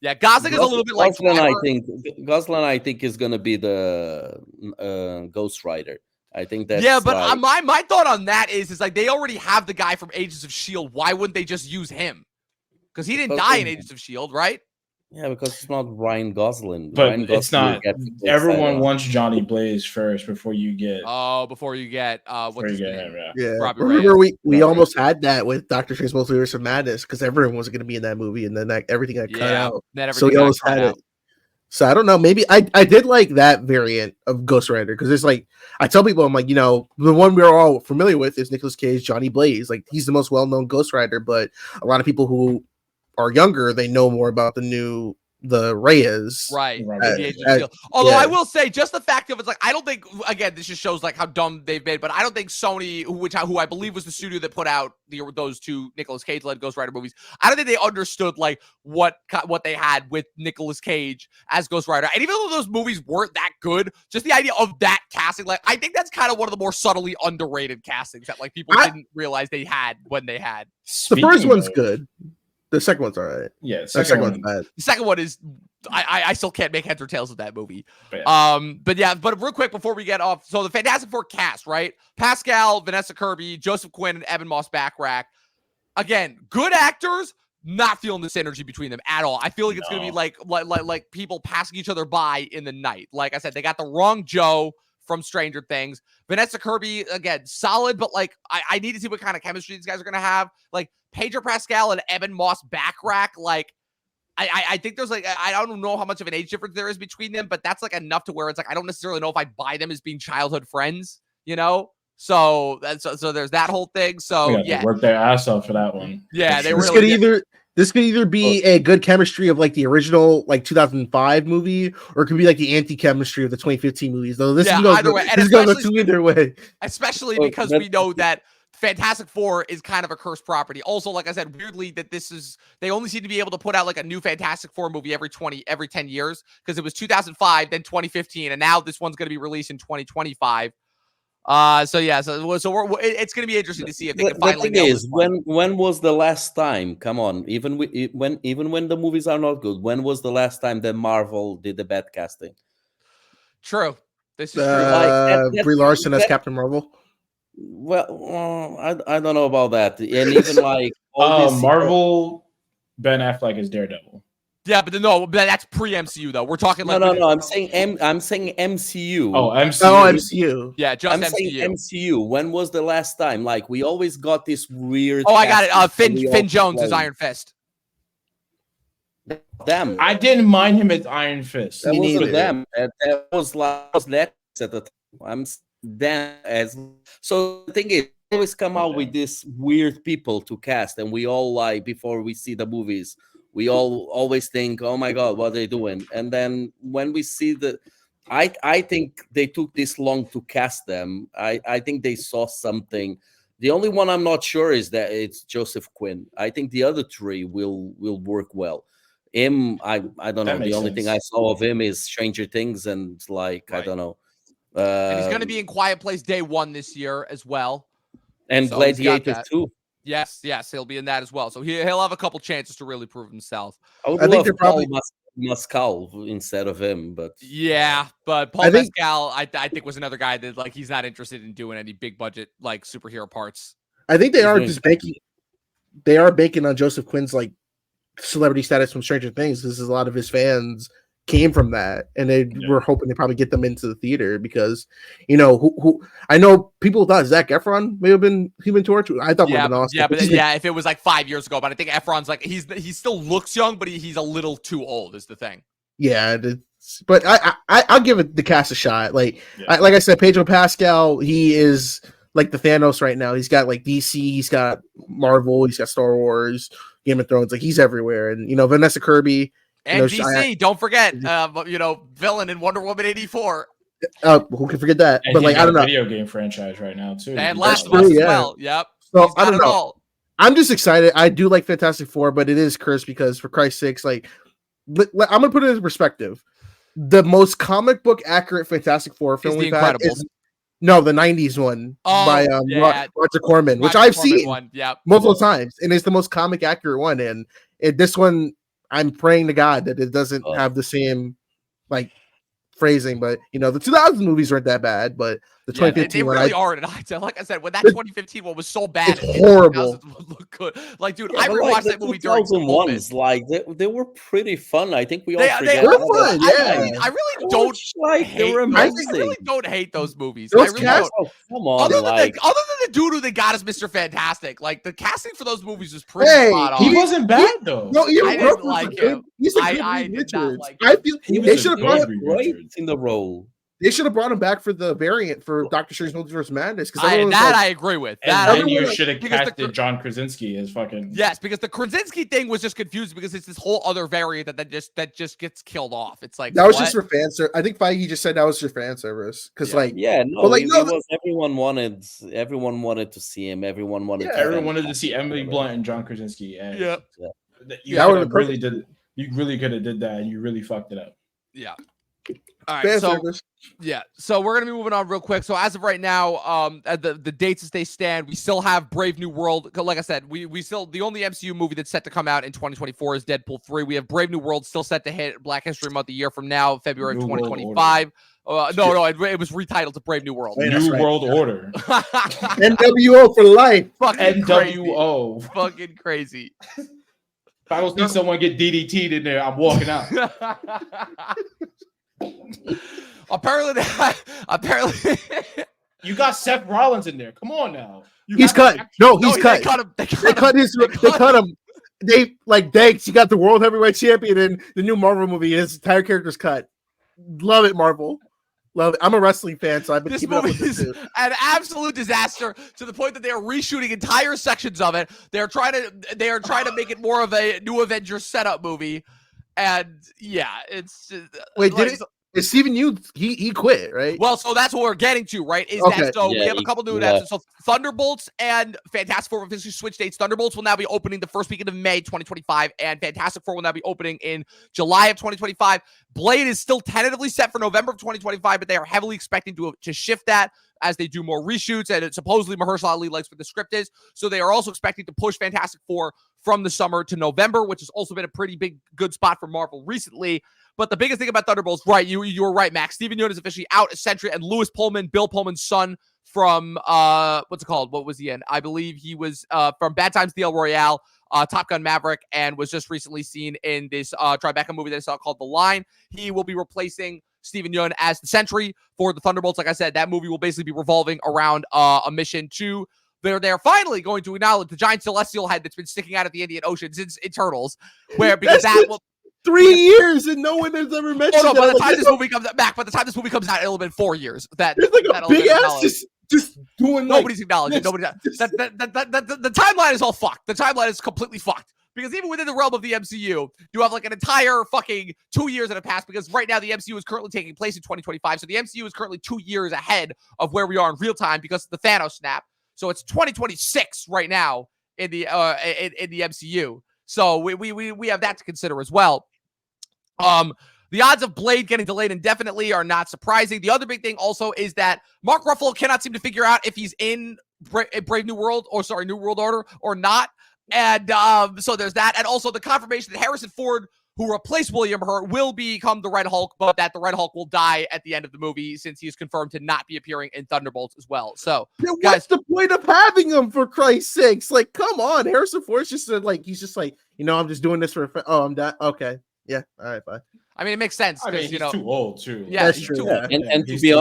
Yeah, Gosling is a little bit like Gosling. I think is going to be the Ghost Rider. I think that's but my thought on that is like they already have the guy from Agents of S.H.I.E.L.D. Why wouldn't they just use him? Because he didn't die in Agents of S.H.I.E.L.D., right? Yeah, because it's not Ryan Gosling. But Ryan it's Gosling not. Everyone wants Johnny Blaze first before you get. Before you get what's his name? Yeah. Robbie Remember, Reyes. we almost had that with Doctor Strange Multiverse of Madness because everyone was going to be in that movie, and then everything got cut out. So we almost had it. So I don't know. Maybe I did like that variant of Ghost Rider because it's like I tell people I'm like, the one we're all familiar with is Nicolas Cage, Johnny Blaze. Like he's the most well-known Ghost Rider, but a lot of people who are younger, they know more about the Reyes. Right. Although I will say just the fact of it's like I don't think again this just shows like how dumb they've been, but I don't think Sony, who I believe was the studio that put out those two Nicolas Cage led Ghost Rider movies, I don't think they understood like what they had with Nicolas Cage as Ghost Rider. And even though those movies weren't that good, just the idea of that casting, like I think that's kind of one of the more subtly underrated castings that like people didn't realize they had when they had. The first one's good. The second one's all right. Yeah, the second one's bad. The second one is I still can't make heads or tails of that movie. But real quick before we get off, so the Fantastic Four cast, right? Pascal, Vanessa Kirby, Joseph Quinn, and Evan Moss-Backrack. Again, good actors. Not feeling the synergy between them at all. I feel like it's gonna be like people passing each other by in the night. Like I said, they got the wrong Joe from Stranger Things. Vanessa Kirby, again, solid, but like I need to see what kind of chemistry these guys are gonna have. Like Pedro Pascal and Evan Moss-Backrack, like I think there's like I don't know how much of an age difference there is between them, but that's like enough to where it's like I don't necessarily know if I buy them as being childhood friends, So there's that whole thing. So yeah, work their ass off for that one. Yeah, they this really could either be a good chemistry of like the original like 2005 movie, or it could be like the anti-chemistry of the 2015 movies. Though this is going either way. Especially because we know that Fantastic Four is kind of a cursed property. Also, like I said, weirdly that they only seem to be able to put out like a new Fantastic Four movie every 10 years because it was 2005, then 2015, and now this one's going to be released in 2025. It's going to be interesting to see if they can finally. The thing is, when was the last time? Come on, even when the movies are not good, when was the last time that Marvel did the bad casting? True. This is true. Brie Larson as Captain Marvel. Well, I don't know about that, and even like Marvel, Ben Affleck is Daredevil. Yeah, but that's pre-MCU though. We're talking like no. I'm saying MCU. Oh, MCU. Oh, MCU. Yeah, just I'm MCU. saying MCU. When was the last time? Like we always got this weird. Oh, I got it. Finn Jones is Iron Fist. Damn, I didn't mind him as Iron Fist. That wasn't them. That was Netflix at the time. So the thing is, they always come out with these weird people to cast, and we all like before we see the movies. We all always think, oh my God, what are they doing? And then when we see I think they took this long to cast them. I think they saw something. The only one I'm not sure is that it's Joseph Quinn. I think the other three will work well. Him, I don't know. The only thing I saw of him is Stranger Things, and like, right. I don't know. And he's going to be in Quiet Place Day 1 this year as well. And so Gladiator 2. Yes, he'll be in that as well. So he'll have a couple chances to really prove himself. I think they're probably Pascal instead of him, but yeah, but Paul Pascal, I think was another guy that like he's not interested in doing any big budget like superhero parts. I think they are just banking. They are banking on Joseph Quinn's like celebrity status from Stranger Things. Because a lot of his fans came from that, and they were hoping to probably get them into the theater because who I know people thought Zac Efron may have been Human Torch. I thought would have been awesome. If it was like 5 years ago, but I think Efron's like he still looks young, but he's a little too old is the thing. Yeah, but I'll give it the cast a shot. Like like I said, Pedro Pascal, he is like the Thanos right now. He's got like DC, he's got Marvel, he's got Star Wars, Game of Thrones. Like he's everywhere, and Vanessa Kirby. And DC, don't forget, villain in Wonder Woman 84. Who can forget that? And but like, I don't know. Video game franchise right now too. And Last of Us as well. Yep. So I don't know. I'm just excited. I do like Fantastic Four, but it is cursed because, for Christ's sakes, like, I'm gonna put it into perspective. The most comic book accurate Fantastic Four film we've had is the '90s one by Roger Corman, which I've seen multiple times, and it's the most comic accurate one. And this one, I'm praying to God that it doesn't have the same like phrasing, but the 2000 movies weren't that bad, but the 2015 they one, really aren't. Like I said, when that 2015 one was so bad, it's horrible. Would look good. Like, dude, I rewatched that movie during ones. Like they were pretty fun. I think we all forget. They were fun. Yeah, I really don't like. They were amazing. I really don't hate those movies. I really don't. Oh, come on, other than the dude who they got as Mr. Fantastic, like the casting for those movies was pretty spot on. He wasn't bad though. No, I didn't like him. I did not like him. I feel they should have brought great in the role. They should have brought him back for the variant for Doctor Strange Multiverse Madness. I agree with. And then you should have casted John Krasinski as fucking. Yes, because the Krasinski thing was just confusing because it's this whole other variant that just gets killed off. It's like that was just for fan service. I think Feige just said that was for fan service because everyone wanted to see him. Everyone wanted to see Emily Blunt and John Krasinski. And you really could have did that, and you really fucked it up. Yeah. All right, so we're gonna be moving on real quick. So as of right now, the dates as they stand, we still have Brave New World. Like I said, we still the only MCU movie that's set to come out in 2024 is Deadpool 3. We have Brave New World still set to hit Black History Month a year from now, February of 2025. No, it was retitled to Brave New World. New World Order. NWO for life. Fucking NWO. Crazy. Fucking crazy. If I don't see someone get DDT'd in there, I'm walking out. Apparently you got Seth Rollins in there. Come on now. He's cut. He's cut. They cut him. They like thanks. You got the World Heavyweight Champion in the new Marvel movie. His entire character's cut. Love it, Marvel. Love it. I'm a wrestling fan, so I've been keeping up with this too. An absolute disaster to the point that they are reshooting entire sections of it. They are trying to make it more of a new Avengers setup movie. And it's wait. Is Steven Yeun he quit, right? Well, so that's what we're getting to, right? We have a couple new announcements. So Thunderbolts and Fantastic Four officially switch dates. Thunderbolts will now be opening the first weekend of May 2025, and Fantastic Four will now be opening in July of 2025. Blade is still tentatively set for November of 2025, but they are heavily expecting to shift that as they do more reshoots, and supposedly Mahershala Ali likes what the script is. So they are also expecting to push Fantastic Four from the summer to November, which has also been a pretty good spot for Marvel recently. But the biggest thing about Thunderbolts, right, you were right, Max. Steven Yeun is officially out as Sentry, and Louis Pullman, Bill Pullman's son from, what's it called? What was he in? I believe he was from Bad Times at the El Royale, Top Gun Maverick, and was just recently seen in this Tribeca movie that I saw called The Line. He will be replacing Steven Yeun as the Sentry for the Thunderbolts. Like I said, that movie will basically be revolving around a mission to they're finally going to acknowledge the giant celestial head that's been sticking out of the Indian Ocean since Eternals, because that will 3 years and no one has ever mentioned. Oh no! By the time this movie comes back, it'll have been 4 years. There's like a big ass just doing. Nobody's acknowledging. The timeline is all fucked. The timeline is completely fucked because even within the realm of the MCU, you have like an entire fucking 2 years that have passed. Because right now the MCU is currently taking place in 2025, so the MCU is currently 2 years ahead of where we are in real time because of the Thanos snap. So it's 2026 right now in the MCU. So we have that to consider as well. The odds of Blade getting delayed indefinitely are not surprising. The other big thing also is that Mark Ruffalo cannot seem to figure out if he's in New World Order or not. And so there's that. And also the confirmation that Harrison Ford, who replaced William Hurt, will become the Red Hulk, but that the Red Hulk will die at the end of the movie since he is confirmed to not be appearing in Thunderbolts as well. So, what's the point of having him, for Christ's sakes? Like, come on, Harrison Ford's just he's just like, I'm just doing this for. I'm done. Okay, yeah, all right, bye. I mean, it makes sense. He's too old too. Yeah, that's true. And to be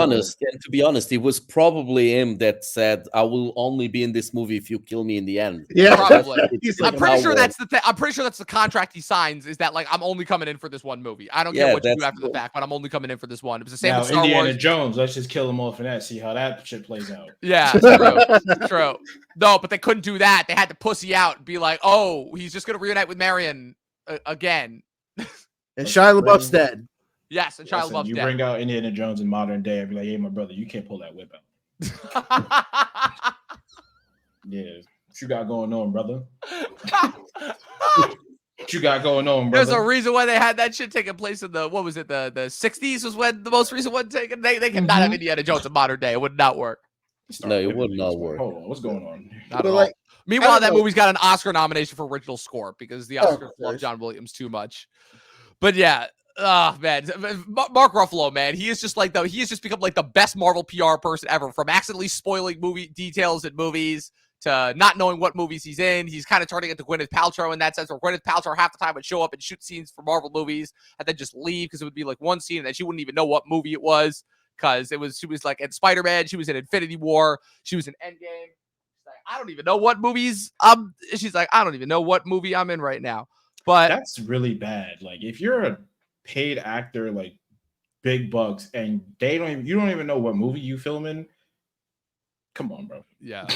honest, it was probably him that said, "I will only be in this movie if you kill me in the end." Yeah, probably. I'm pretty sure that's the contract he signs. Is that like, I'm only coming in for this one movie. I don't care what you do after the fact, but I'm only coming in for this one. It was the same with Star Indiana Wars. Jones. Let's just kill him off and see how that shit plays out. Yeah, true. No, but they couldn't do that. They had to pussy out and be like, "Oh, he's just gonna reunite with Marion again." And Shia LaBeouf's dead. Yes, and Shia LaBeouf's dead. You bring out Indiana Jones in modern day, I'd be like, "Hey, my brother, you can't pull that whip out." Yeah, What you got going on, brother? What you got going on, brother? There's a reason why they had that shit taking place in the, what was it, the 60s was when the most recent one taken. They cannot have Indiana Jones in modern day. It would not work. No, it would not work. Hold on, what's going on? Not at all. Meanwhile, that movie's got an Oscar nomination for original score because the Oscars love John Williams too much. But yeah, man, Mark Ruffalo, man, he is just like he has just become like the best Marvel PR person ever. From accidentally spoiling movie details in movies to not knowing what movies he's in. He's kind of turning into Gwyneth Paltrow in that sense, where Gwyneth Paltrow half the time would show up and shoot scenes for Marvel movies and then just leave because it would be like one scene and then she wouldn't even know what movie it was because she was like in Spider-Man, she was in Infinity War, she was in Endgame. She's like, I don't even know what movies she's like, I don't even know what movie I'm in right now. But that's really bad. Like if you're a paid actor, like big bucks, and you don't even know what movie you film in. Come on, bro. Yeah.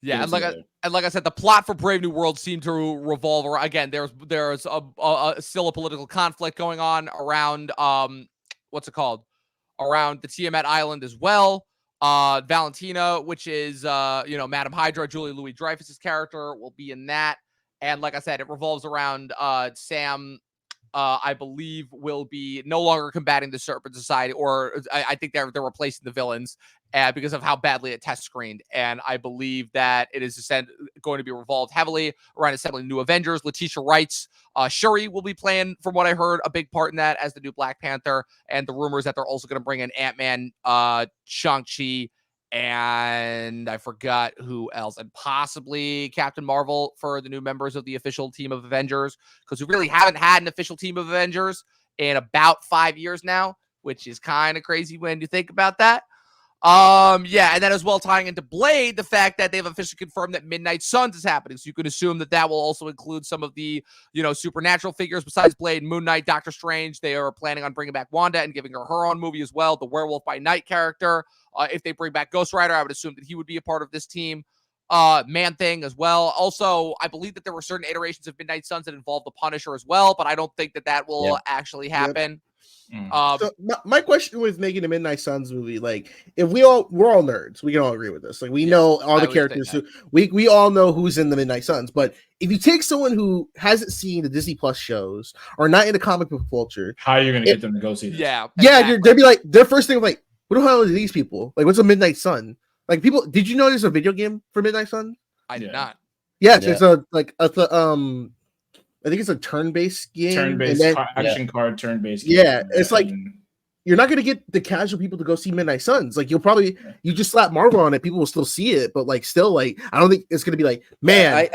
Yeah, and like I said, the plot for Brave New World seemed to revolve around, again, there's still a political conflict going on around what's it called? Around the Tiamat Island as well. Valentina, which is Madame Hydra, Julie Louis-Dreyfus's character, will be in that. And like I said, it revolves around Sam, I believe, will be no longer combating the Serpent Society, or I think they're replacing the villains because of how badly it test screened. And I believe that it is going to be revolved heavily around assembling new Avengers. Letitia Wright's Shuri will be playing, from what I heard, a big part in that as the new Black Panther. And the rumors that they're also going to bring in Ant-Man, Shang-Chi, and I forgot who else, and possibly Captain Marvel for the new members of the official team of Avengers, because we really haven't had an official team of Avengers in about 5 years now, which is kind of crazy when you think about that. Yeah, and then as well, tying into Blade, the fact that they've officially confirmed that Midnight Suns is happening, so you can assume that will also include some of the supernatural figures besides Blade, Moon Knight, Doctor Strange. They are planning on bringing back Wanda and giving her own movie as well, the Werewolf by Night character. If they bring back Ghost Rider, I would assume that he would be a part of this team. Man-Thing as well. Also, I believe that there were certain iterations of Midnight Suns that involved the Punisher as well, but I don't think that will actually happen. So my question with making the Midnight Suns movie, like, if we're all nerds, we can all agree with this. Like, we know all the characters. We all know who's in the Midnight Suns. But if you take someone who hasn't seen the Disney Plus shows or not into comic book culture, how are you going to get them to go see this? Yeah, exactly. They'd be like, their first thing like, what the hell are these people? Like, what's a Midnight Sun? Like, people, did you know there's a video game for Midnight Sun? I did not. Yes, it's I think it's a turn-based game. Turn-based action card, turn-based game. Yeah, it's like you're not gonna get the casual people to go see Midnight Suns. Like, you just slap Marvel on it, people will still see it, but like still, like, I don't think it's gonna be like, man.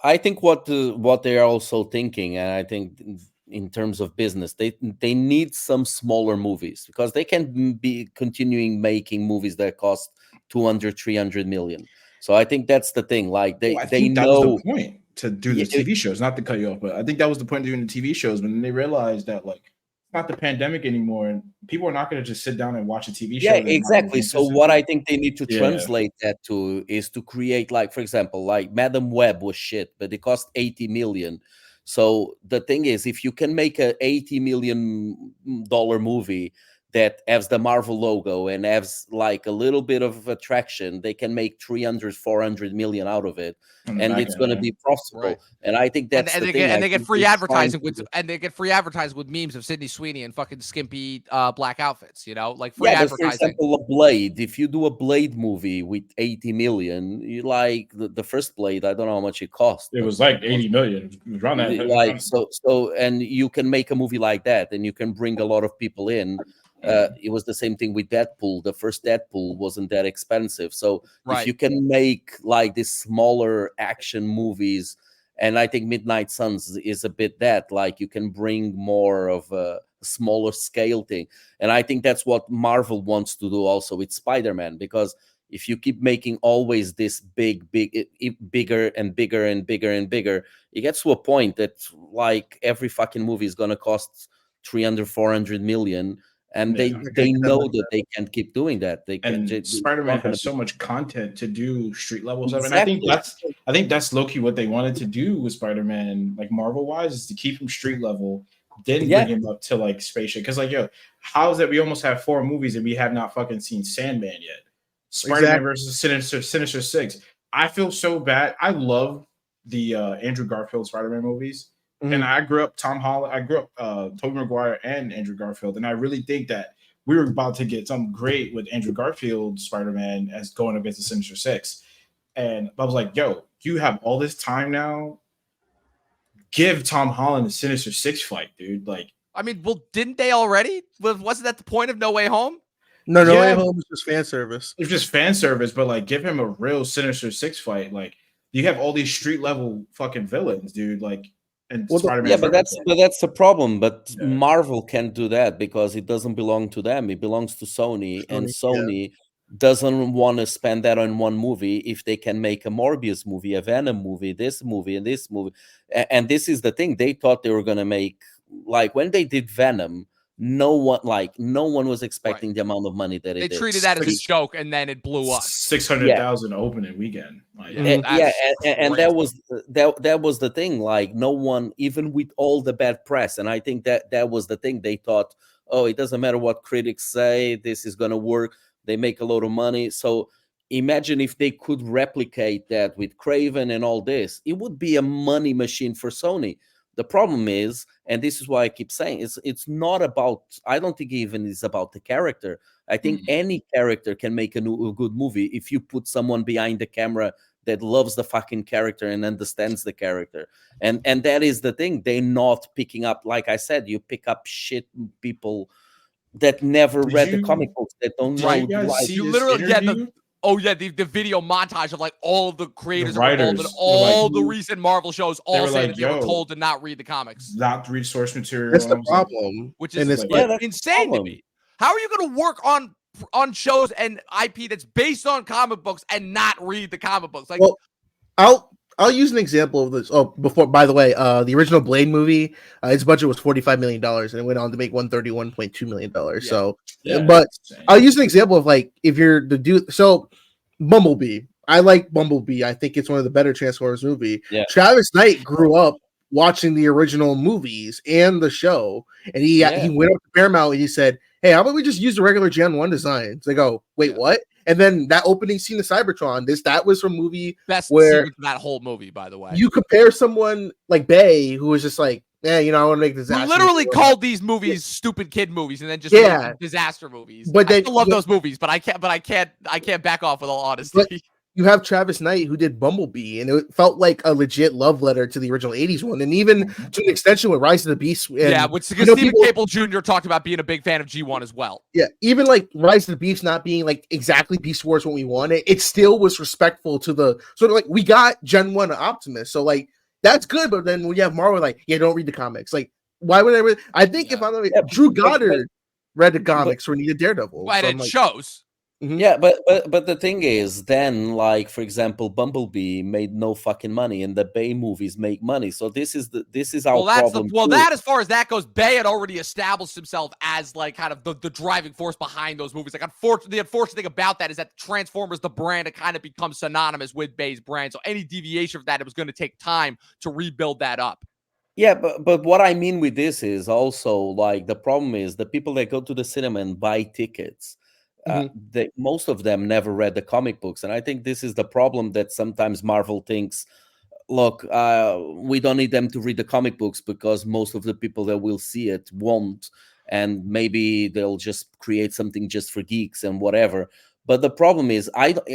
I think what they're also thinking, and I think in terms of business, they need some smaller movies because they can be continuing making movies that cost 200-300 million. So I think that's the thing. Like they know that was the point to do the TV shows, not to cut you off, but I think that was the point of doing the TV shows when they realized that like it's not the pandemic anymore and people are not going to just sit down and watch a TV show. Yeah, exactly. So what I think they need to translate that to is to create, like, for example, like Madam Web was shit, but it cost 80 million. So the thing is, if you can make a $80 million movie that has the Marvel logo and has like a little bit of attraction, they can make 300-400 million out of it, and it's going to be profitable. Right. And I think that's they get free advertising with memes of Sydney Sweeney and fucking skimpy black outfits. Like free advertising. For example, a Blade. If you do a Blade movie with 80 million, you like the first Blade. I don't know how much it cost. It was like 80 million. It was around that. Like so, and you can make a movie like that, and you can bring a lot of people in. It was the same thing with Deadpool. The first Deadpool wasn't that expensive. So if you can make like these smaller action movies, and I think Midnight Suns is a bit that, like, you can bring more of a smaller scale thing. And I think that's what Marvel wants to do also with Spider-Man, because if you keep making always this bigger and bigger and bigger and bigger, it gets to a point that like every fucking movie is going to cost 300-400 million. And they know that they can keep doing that. Spider-Man has so much content to do street level stuff, and I think that's low-key what they wanted to do with Spider-Man, like Marvel-wise, is to keep him street level, then bring him up to like spaceship. Because like, how is that we almost have 4 movies and we have not fucking seen Sandman yet? Spider-Man versus Sinister Six. I feel so bad. I love the Andrew Garfield Spider-Man movies. And I grew up Tom Holland. I grew up Tobey Maguire and Andrew Garfield. And I really think that we were about to get something great with Andrew Garfield Spider-Man as going against the Sinister Six. And I was like, yo, you have all this time now. Give Tom Holland the Sinister Six fight, dude. Like, I mean, well, didn't they already? Wasn't that the point of No Way Home? No Way Home is just fan service. It's just fan service, but like, give him a real Sinister Six fight. Like, you have all these street level fucking villains, dude. Like, and Spider-Man. Yeah, but that's the problem. But Marvel can't do that because it doesn't belong to them. It belongs to Sony, and Sony doesn't want to spend that on one movie if they can make a Morbius movie, a Venom movie, this movie, and this movie. And this is the thing. They thought they were going to make, like when they did Venom, no one was expecting the amount of money that it did. They treated that as a joke, and then it blew up. 600,000 opening weekend. Like, and that was the thing. Like, no one, even with all the bad press, and I think that was the thing. They thought, oh, it doesn't matter what critics say, this is going to work. They make a lot of money. So imagine if they could replicate that with Craven and all this. It would be a money machine for Sony. The problem is, and this is why I keep saying, it's not about, I don't think even it's about the character. I think any character can make a good movie if you put someone behind the camera that loves the fucking character and understands the character. And that is the thing. They're not picking up, like I said, you pick up shit people that never read the comic books, that don't know. You literally get the video montage of like all of the creators involved in all the recent Marvel shows, all saying that they were told to not read the comics, not to read source material. That's the problem, which is insane to me. How are you going to work on shows and IP that's based on comic books and not read the comic books? Like, well, I'll use an example of this. Oh, before, by the way, the original Blade movie, its budget was $45 million, and it went on to make $131.2 million. But I'll use an example of like if you're the dude. So, Bumblebee, I like Bumblebee. I think it's one of the better Transformers movie. Yeah. Travis Knight grew up watching the original movies and the show, and he went up to Paramount and he said, "Hey, how about we just use the regular Gen 1 designs?" They go, "Wait, what?" And then that opening scene of Cybertron, that was from movie best where that whole movie, by the way. You compare someone like Bay, who was just like, I want to make disaster. We literally called these movies stupid kid movies, and then just made disaster movies. But I still love those movies, but I can't back off with all honesty. But you have Travis Knight who did Bumblebee, and it felt like a legit love letter to the original 80s one, and even to an extension with Rise of the Beast. And, which because Stephen Cable Jr. talked about being a big fan of G1 as well. Yeah, even like Rise of the Beast not being like exactly Beast Wars when we wanted, it still was respectful to the sort of like we got Gen 1 Optimus, so like that's good. But then when you have Marvel, like don't read the comics. Like why would I? I think if I'm Drew Goddard read the comics when he did Daredevil, but it shows. Yeah, but the thing is, then, like for example, Bumblebee made no fucking money, and the Bay movies make money. So this is our problem. That as far as that goes, Bay had already established himself as like kind of the driving force behind those movies. Like the unfortunate thing about that is that Transformers, the brand, it kind of becomes synonymous with Bay's brand. So any deviation from that, it was going to take time to rebuild that up. Yeah, but what I mean with this is also like the problem is the people that go to the cinema and buy tickets. Most of them never read the comic books, and I think this is the problem that sometimes Marvel thinks, look, we don't need them to read the comic books because most of the people that will see it won't, and maybe they'll just create something just for geeks and whatever. But the problem is,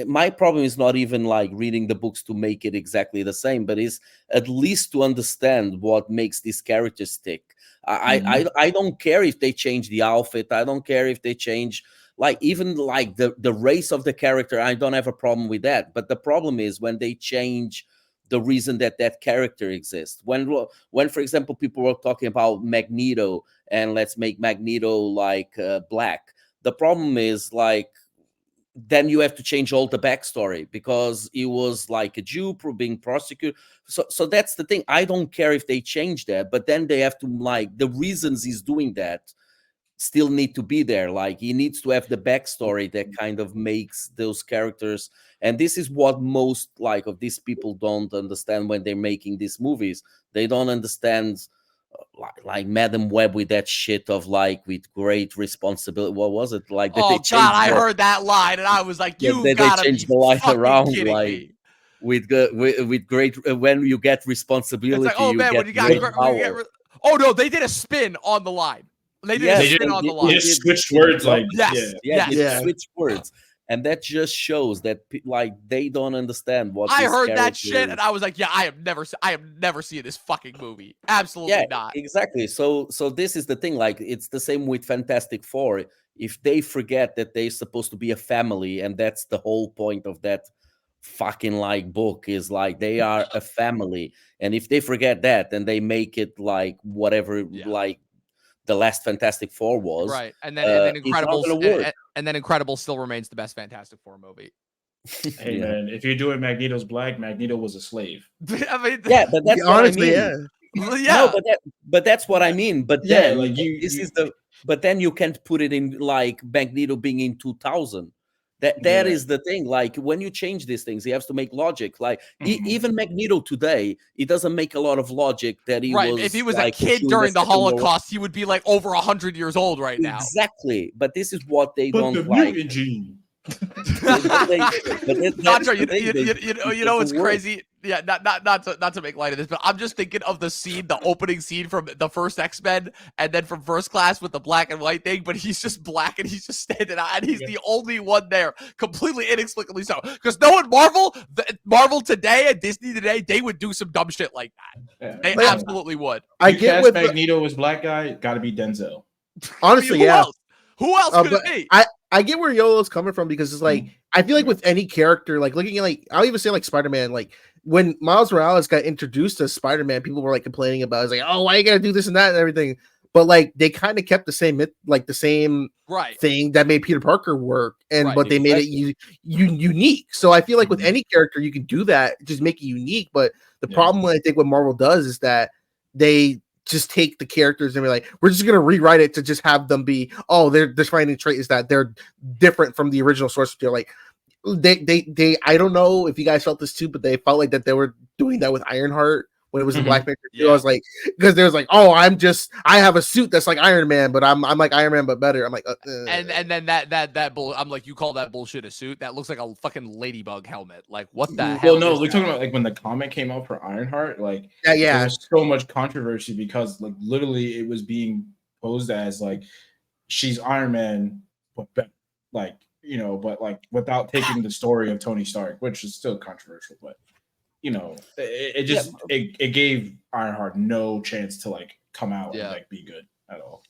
my problem is not even like reading the books to make it exactly the same, but is at least to understand what makes these characters tick. I don't care if they change the outfit. I don't care if they change like even like the race of the character. I don't have a problem with that. But the problem is when they change the reason that character exists. When for example, people were talking about Magneto and let's make Magneto like black. The problem is like, then you have to change all the backstory because he was like a Jew being prosecuted. So that's the thing. I don't care if they change that, but then they have to like the reasons he's doing that still need to be there. Like he needs to have the backstory that kind of makes those characters. And this is what most like of these people don't understand when they're making these movies. They don't understand like Madam Web with that shit of like with great responsibility. What was it like? I heard that line and I was like, you gotta change the light around. Like me. with great when you get responsibility. It's like, oh you man, get when you got, great when you power. get oh no, they did a spin on the line. They did Yes, a They spin just, on the they line. just switched words like Yes, Yeah, they Yeah. switch words, and that just shows that like they don't understand what I this heard that character shit is. and I was like, yeah, I am never seeing this fucking movie. Absolutely Yeah, not. exactly. So this is the thing. Like, it's the same with Fantastic Four. If they forget that they're supposed to be a family, and that's the whole point of that fucking like book, is like they are a family, and if they forget that, then they make it like whatever, like the last Fantastic Four was, Right. And then it's not Incredibles gonna work. and then Incredibles still remains the best Fantastic Four movie. hey Yeah. man, if you're doing Magneto's black, Magneto was a slave. I mean, Yeah, but that's what Honestly, I mean. yeah. No, but that's what I mean. But Yeah, then like but then you can't put it in like Magneto being in 2000. That Yeah. is the thing. Like, when you change these things, you have to make logic. Like even Mhm. Magneto today, it doesn't make a lot of logic that he Right. was. If he was like, a kid during during the Second World War. Holocaust, he would be like over 100 years old right now. Exactly. But this is what they But the don't like. mutant gene. Dontre, you know what's doesn't work. crazy? Yeah, not to make light of this, but I'm just thinking of the scene, the opening scene from the first X-Men, and then from First Class with the black and white thing. But he's just black and he's just standing out, and he's the only one there, completely inexplicably so. Because knowing Marvel today and Disney today, they would do some dumb shit like that. They Like, absolutely would. I You get cast with Magneto as black guy, gotta be Denzel. honestly, Who yeah. else? Who else could it But be? I get where Yolo's coming from, because it's like I feel like with any character, like looking at like I'll even say like Spider-Man, like when Miles Morales got introduced as Spider-Man, people were like complaining about it. It's like, oh, why you gotta do this and that and everything. But like they kind of kept the same Right. thing that made Peter Parker work, and Right, but they made it unique. So I feel like with any character you can do that, just make it unique. But the problem I think what Marvel does is that they just take the characters and be like, we're just gonna rewrite it to just have them be, oh, their defining trait is that they're different from the original source material. Like they I don't know if you guys felt this too, but they felt like that they were doing that with Ironheart when it was the Black Panther 2. I was like, because there's like, oh, I have a suit that's like Iron Man, but I'm like Iron Man but better. I'm like, and then that I'm like, you call that bullshit a suit? That looks like a fucking ladybug helmet. Like, what the hell? Well, no, is we're that? talking about like when the comic came out for Ironheart, like yeah. there was so much controversy because like literally it was being posed as like she's Iron Man, but like, you know, but like without taking the story of Tony Stark, which is still controversial, but you know, it gave Ironheart no chance to like come out and like be good at all.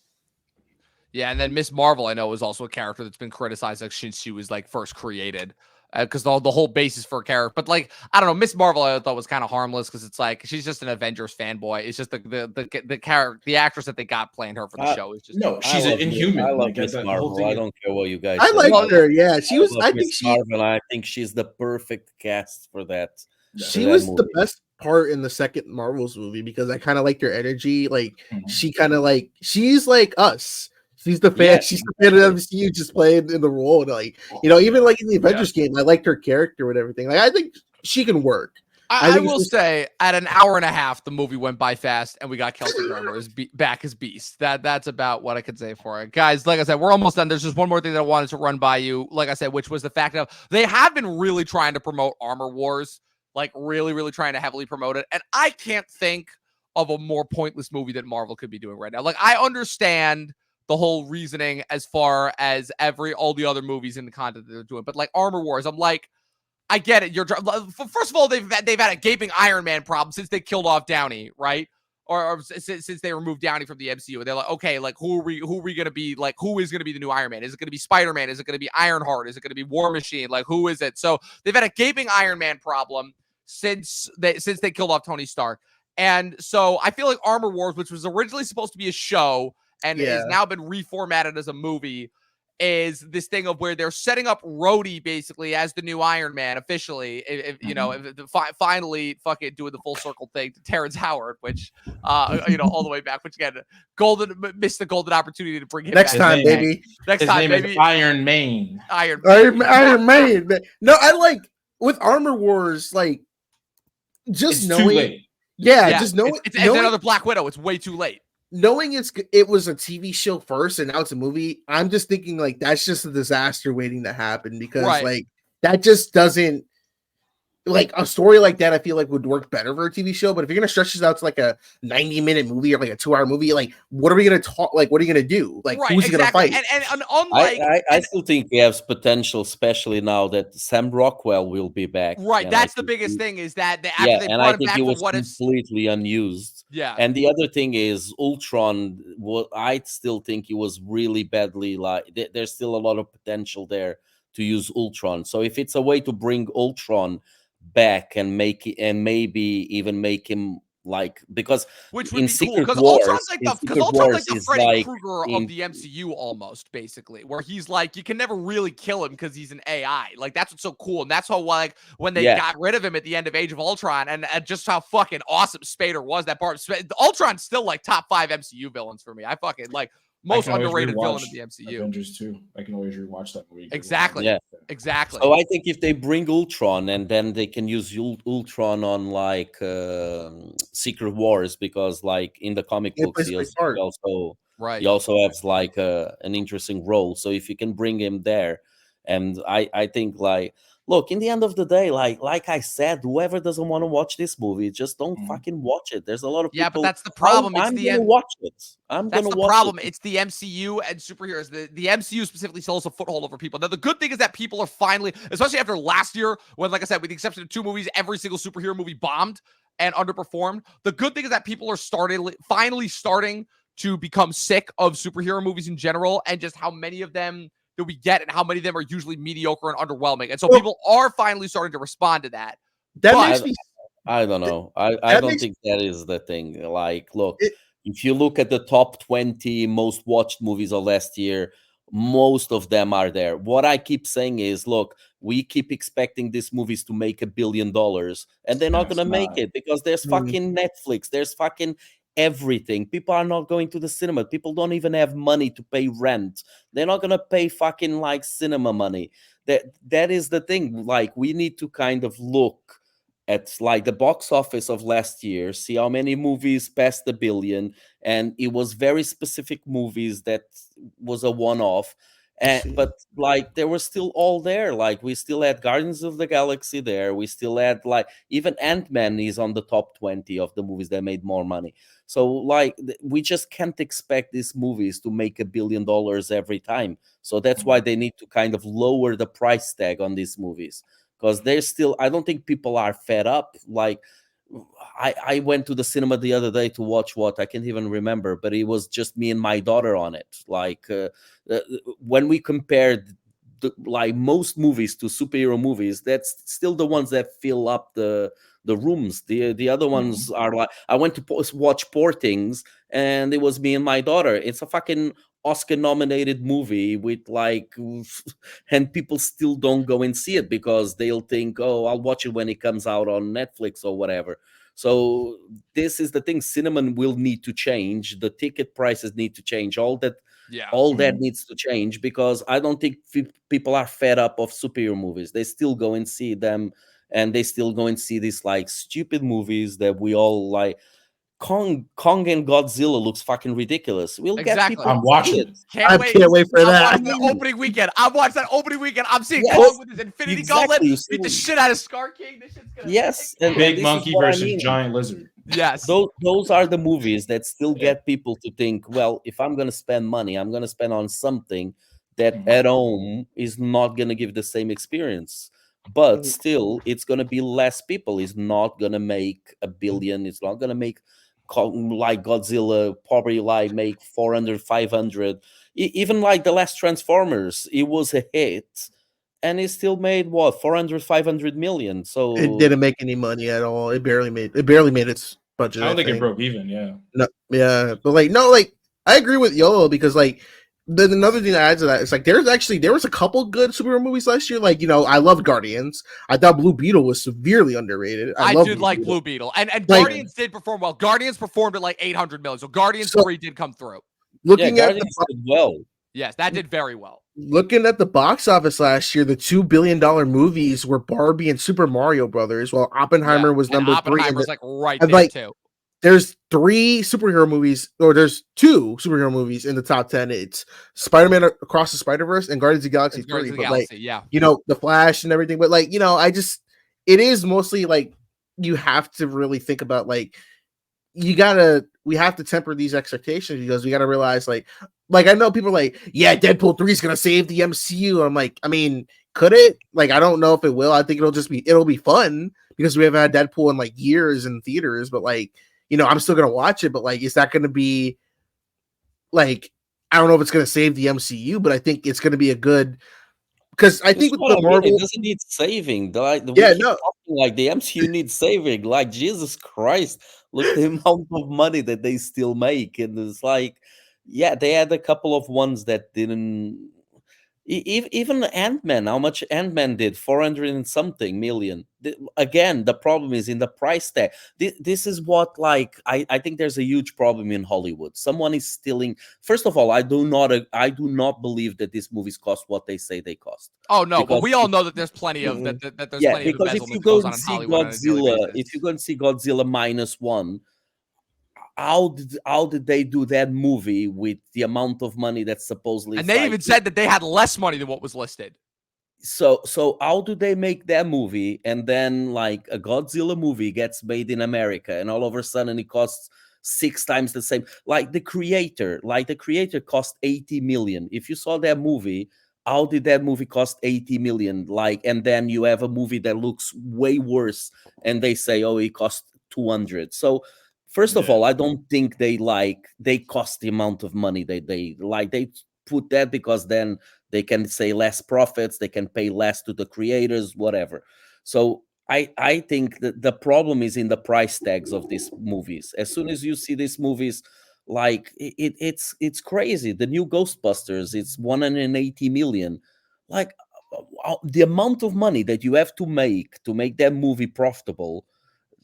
Yeah, and then Miss Marvel, I know, is also a character that's been criticized like since she was like first created, because the whole basis for a character. But like, I don't know, Miss Marvel I thought was kind of harmless because it's like she's just an Avengers fanboy. It's just the character, the actress that they got playing her for the show is just she's an Inhuman. I love like Miss Marvel. I don't care what you guys. I like her. Yeah, she was. I think Marvel. I think she's the perfect cast for that. She was the best part in the second Marvels movie because I kind of liked her energy. Like she kind of like she's like us. She's the fan. She's the fan of MCU, just playing in the role. And like, you know, even like in the Avengers game, I liked her character and everything. Like, I think she can work. I will say, at an hour and a half, the movie went by fast, and we got Kelsey Grammer back as Beast. That's about what I could say for it, guys. Like I said, we're almost done. There's just one more thing that I wanted to run by you. Like I said, which was the fact of they have been really trying to promote Armor Wars, like really, really trying to heavily promote it. And I can't think of a more pointless movie that Marvel could be doing right now. Like, I understand the whole reasoning as far as all the other movies in the content that they're doing, but like Armor Wars, I'm like, I get it. First of all, they've had a gaping Iron Man problem since they killed off Downey, right? Or since they removed Downey from the MCU. They're like, okay, like who are we gonna be? Like, who is gonna be the new Iron Man? Is it gonna be Spider-Man? Is it gonna be Ironheart? Is it gonna be War Machine? Like, who is it? So they've had a gaping Iron Man problem since they killed off Tony Stark. And so I feel like Armor Wars, which was originally supposed to be a show and has now been reformatted as a movie, is this thing of where they're setting up Rhodey basically as the new Iron Man officially. Finally fucking doing the full circle thing to Terrence Howard, which all the way back, which again, missed the golden opportunity to bring him next back. time, baby. His name is Iron Man. Iron Man. No, I like with Armor Wars, like just it's knowing. Too late. Yeah, just knowing it's another Black Widow. It's way too late. Knowing it was a TV show first and now it's a movie, I'm just thinking like that's just a disaster waiting to happen because like that just doesn't. like a story like that, I feel like would work better for a TV show. But if you're gonna stretch this out to like a 90-minute movie or like a 2-hour movie, like what are we gonna talk? Like what are you gonna do? Like Right, who's he gonna exactly. fight? And unlike I still think he has potential, especially now that Sam Rockwell will be back. right, and I that's the think biggest he- thing is that they, Yeah, after they and brought I him think back he for was what ifs, completely unused. yeah. And the other thing is Ultron. Well, I still think he was really badly there's still a lot of potential there to use Ultron. So if it's a way to bring Ultron back and make it, and maybe even make him like, because Which would in be cool Secret because Wars, Ultron's like the is Freddy like Krueger of the MCU almost, basically, where he's like you can never really kill him because he's an AI. Like that's what's so cool, and that's how like when they Yeah. got rid of him at the end of Age of Ultron, and just how fucking awesome Spader was. That part, Ultron's still like top 5 MCU villains for me. I fucking like most I can always underrated villain rewatch of the MCU. Avengers 2. I can always rewatch that movie. Exactly. Yeah. Exactly. So I think if they bring Ultron, and then they can use Ultron on like Secret Wars, because like in the comic Yeah, books plays a big part. right. he also has like an interesting role. So if you can bring him there, and I think like, look, in the end of the day, like I said, whoever doesn't want to watch this movie, just don't Mhm. fucking watch it. There's a lot of Yeah, people. but that's the problem. I'm It's the gonna watch it. I'm That's gonna the watch problem. it. It's the MCU and superheroes. The MCU specifically still has a foothold over people. Now, the good thing is that people are finally, especially after last year, when, like I said, with the exception of 2 movies, every single superhero movie bombed and underperformed. The good thing is that people are finally starting to become sick of superhero movies in general, and just how many of them that we get and how many of them are usually mediocre and underwhelming. And so Well- people are finally starting to respond to that. That But- makes me. I don't know. I That don't makes- think that is the thing. Like, look, It- if you look at the top 20 most watched movies of last year, most of them are there. What I keep saying is, look, we keep expecting these movies to make $1 billion, and they're not It's going to make not. it because there's Mm. fucking Netflix, there's fucking everything. People are not going to the cinema. People don't even have money to pay rent. They're not going to pay fucking like cinema money. That is the thing. Like, we need to kind of look at like the box office of last year, see how many movies passed $1 billion, and it was very specific movies that was a one-off. But like they were still all there. Like we still had Guardians of the Galaxy there. We still had like even Ant-Man is on the top 20 of the movies that made more money. So like we just can't expect these movies to make $1 billion every time. So that's why they need to kind of lower the price tag on these movies, because there's still, I don't think people are fed up. Like I went to the cinema the other day to watch what I can't even remember, but it was just me and my daughter on it. Like when we compared like most movies to superhero movies, that's still the ones that fill up the rooms. The other ones are like, I went to watch Poor Things, and it was me and my daughter. It's a fucking Oscar nominated movie with like, and people still don't go and see it because they'll think, oh, I'll watch it when it comes out on Netflix or whatever. So this is the thing. Cinema will need to change. The ticket prices need to change. All that needs to change, because I don't think people are fed up of superhero movies. They still go and see them, and they still go and see these like stupid movies that we all like. Kong and Godzilla looks fucking ridiculous. We'll get people. I'm watching it. I can't wait for that. I'm watching that opening weekend. I'm watching that opening weekend. I'm seeing Yes. Kong with his Infinity Exactly. Gauntlet You beat the see- shit out of Scar King. This shit's gonna Yes, and Big this is monkey what I versus mean. giant lizard. yes. Those are the movies that still get people to think, well, if I'm going to spend money, I'm going to spend on something that Mhm. at home is not going to give the same experience. But Mhm. still, it's going to be less people. It's not going to make $1 billion. It's not going to make like Godzilla, probably like make 400, 500. Even like the last Transformers, it was a hit. And it still made what, 400, 500 million. So It didn't make any money at all. It barely made its budget. I don't think it broke even. Yeah. No, yeah, but like no, like I agree with Yolo, because like then another thing that adds to that is like there was a couple good superhero movies last year. Like, I loved Guardians. I thought Blue Beetle was severely underrated. I love did like Blue Beetle. And Like- Guardians did perform well. Guardians performed at like 800 million. So Guardians 3 did come through. Looking at Guardians did well. Yes, that did very well. Looking at the box office last year, the $2 billion movies were Barbie and Super Mario Brothers, while Oppenheimer was and number 3. Oppenheimer's like right and there like- too. There's 3 superhero movies, or there's 2 superhero movies in the top 10. It's Spider-Man Across the Spider-Verse and Guardians of the Galaxy 3. Guardians of the But like, Galaxy, yeah. the Flash and everything. But like, I just it is mostly like you have to really think about like we have to temper these expectations because we got to realize like I know people are like, yeah, Deadpool 3 is gonna save the MCU. I'm like, I mean, could it? Like, I don't know if it will. I think it'll be fun because we haven't had Deadpool in like years in theaters, but like, you know, I'm still gonna watch it, but like, is that gonna be like, I don't know if it's gonna save the MCU, but I think it's gonna be a good, because I think with the Marvel, it doesn't need saving. We yeah, keep no, talking like the MCU needs saving. Like Jesus Christ, look at the amount of money that they still make, and it's like, yeah, they had a couple of ones that didn't. Even Ant-Man, how much Ant-Man did? 400 and something million. Again, the problem is in the price tag. This is what, like, I think there's a huge problem in Hollywood. Someone is stealing. First of all, I do not believe that these movies cost what they say they cost. Oh no, but Because we all know that there's plenty of that there's yeah, plenty of because if embezzlement you that go goes on and in see Hollywood on a daily Godzilla, basis. if you go and see Godzilla -1, how did they do that movie with the amount of money that's supposedly? And they even said that they had less money than what was listed. So how do they make that movie, and then like a Godzilla movie gets made in America, and all of a sudden it costs 6 times the same? Like the creator cost 80 million. If you saw that movie, how did that movie cost 80 million? Like, and then you have a movie that looks way worse, and they say, oh, it cost 200. So first of all, I don't think they cost the amount of money they put that because then they can say less profits, they can pay less to the creators, whatever. So I think that the problem is in the price tags of these movies. As soon as you see these movies, like it's crazy. The new Ghostbusters, it's 180 million. Like the amount of money that you have to make that movie profitable,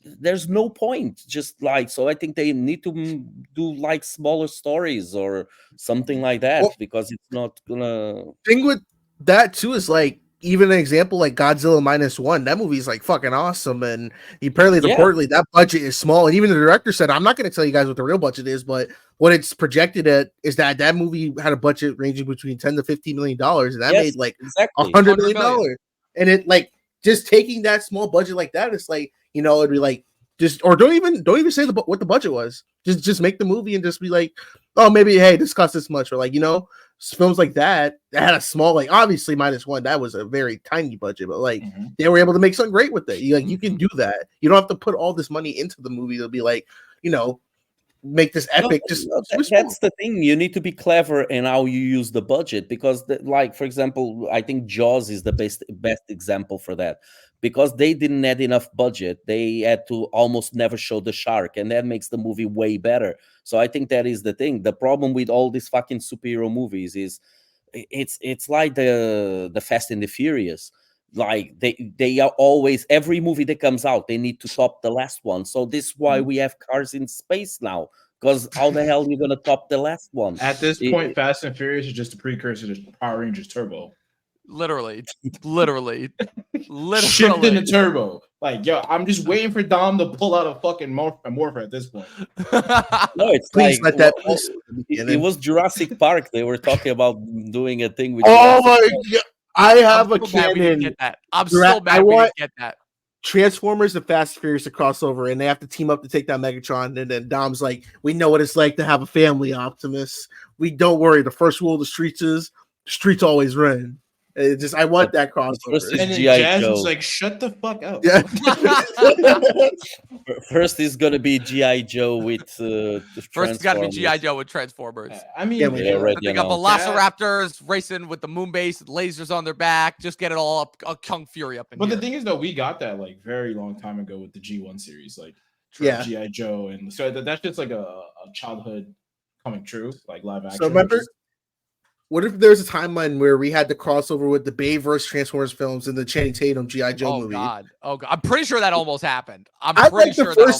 there's no point. Just like, so I think they need to do like smaller stories or something like that, well, because it's not gonna. thing with that too is like even an example like Godzilla -1. That movie is like fucking awesome, and apparently Yeah. reportedly that budget is small. And even the director said, I'm not going to tell you guys what the real budget is, but what it's projected at is that movie had a budget ranging between $10 to $15 million, and that made like exactly $100 million. And it like just taking that small budget like that, it's like, you know, it'd be like just, or don't even say what the budget was. Just make the movie and just be like, oh, maybe hey, this cost this much, or like, you know, films like that had a small, like obviously -1, that was a very tiny budget, but like they were able to make something great with it. You can do that. You don't have to put all this money into the movie to be like, you know, make this epic. That's the thing. You need to be clever in how you use the budget, because like, for example, I think Jaws is the best example for that, because they didn't have enough budget. They had to almost never show the shark, and that makes the movie way better. So I think that is the thing. The problem with all these fucking superhero movies is it's like the Fast and the Furious. Like they are always, every movie that comes out, they need to top the last one. So this is why we have cars in space now, because how the hell are you gonna top the last one? At this point, Fast and Furious is just a precursor to Power Rangers Turbo. Literally. Shipped in the turbo. Like, yo, I'm just waiting for Dom to pull out a fucking morpher at this point. No, it's Please like, let that it was Jurassic Park. They were talking about doing a thing with. Oh my god! I have a canon. get that. I'm still mad we didn't get that. Transformers and Fast and Furious to cross over, and they have to team up to take down Megatron. And then Dom's like, "We know what it's like to have a family, Optimus. We don't worry. The first rule of the streets always win." It just, I want that crossover. And then Jazz was like, "Shut the fuck up." Yeah. First is gonna be G.I. Joe with first it's gotta be G.I. Joe with Transformers. I mean, yeah, they got velociraptors racing with the moon base, lasers on their back. Just get it all up, Kung Fury up in But here. the thing is, though, we got that like very long time ago with the G1 series, like G.I. Joe, and so that's just like a childhood coming true, like live action. So remember, what if there's a timeline where we had the crossover with the Bay versus Transformers films and the Channing Tatum G.I. Joe movie? Oh god, I'm pretty sure that almost happened. I that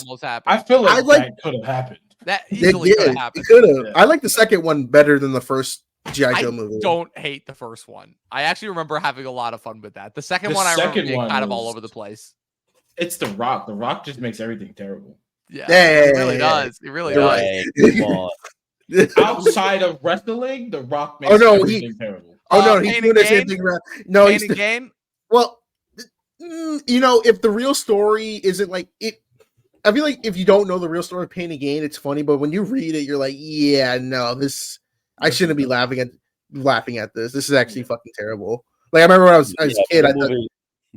almost happened. I feel like that could have happened. That easily could have happened. It could have. Yeah. I like the second one better than the first G.I. Joe movie. I don't hate the first one. I actually remember having a lot of fun with that. The second one, I remember being kind of all over the place. It's The Rock. The Rock just makes everything terrible. Yeah, it really does. It really does. Hey, come on. Outside of wrestling, The Rock makes everything terrible. Oh no, he's doing the same thing. No, he's the game. Well, You know, if the real story isn't like it, I feel like if you don't know the real story of Pain and Gain, it's funny. But when you read it, you're like, yeah, no, I shouldn't be laughing at this. This is actually fucking terrible. Like I remember when I was a kid,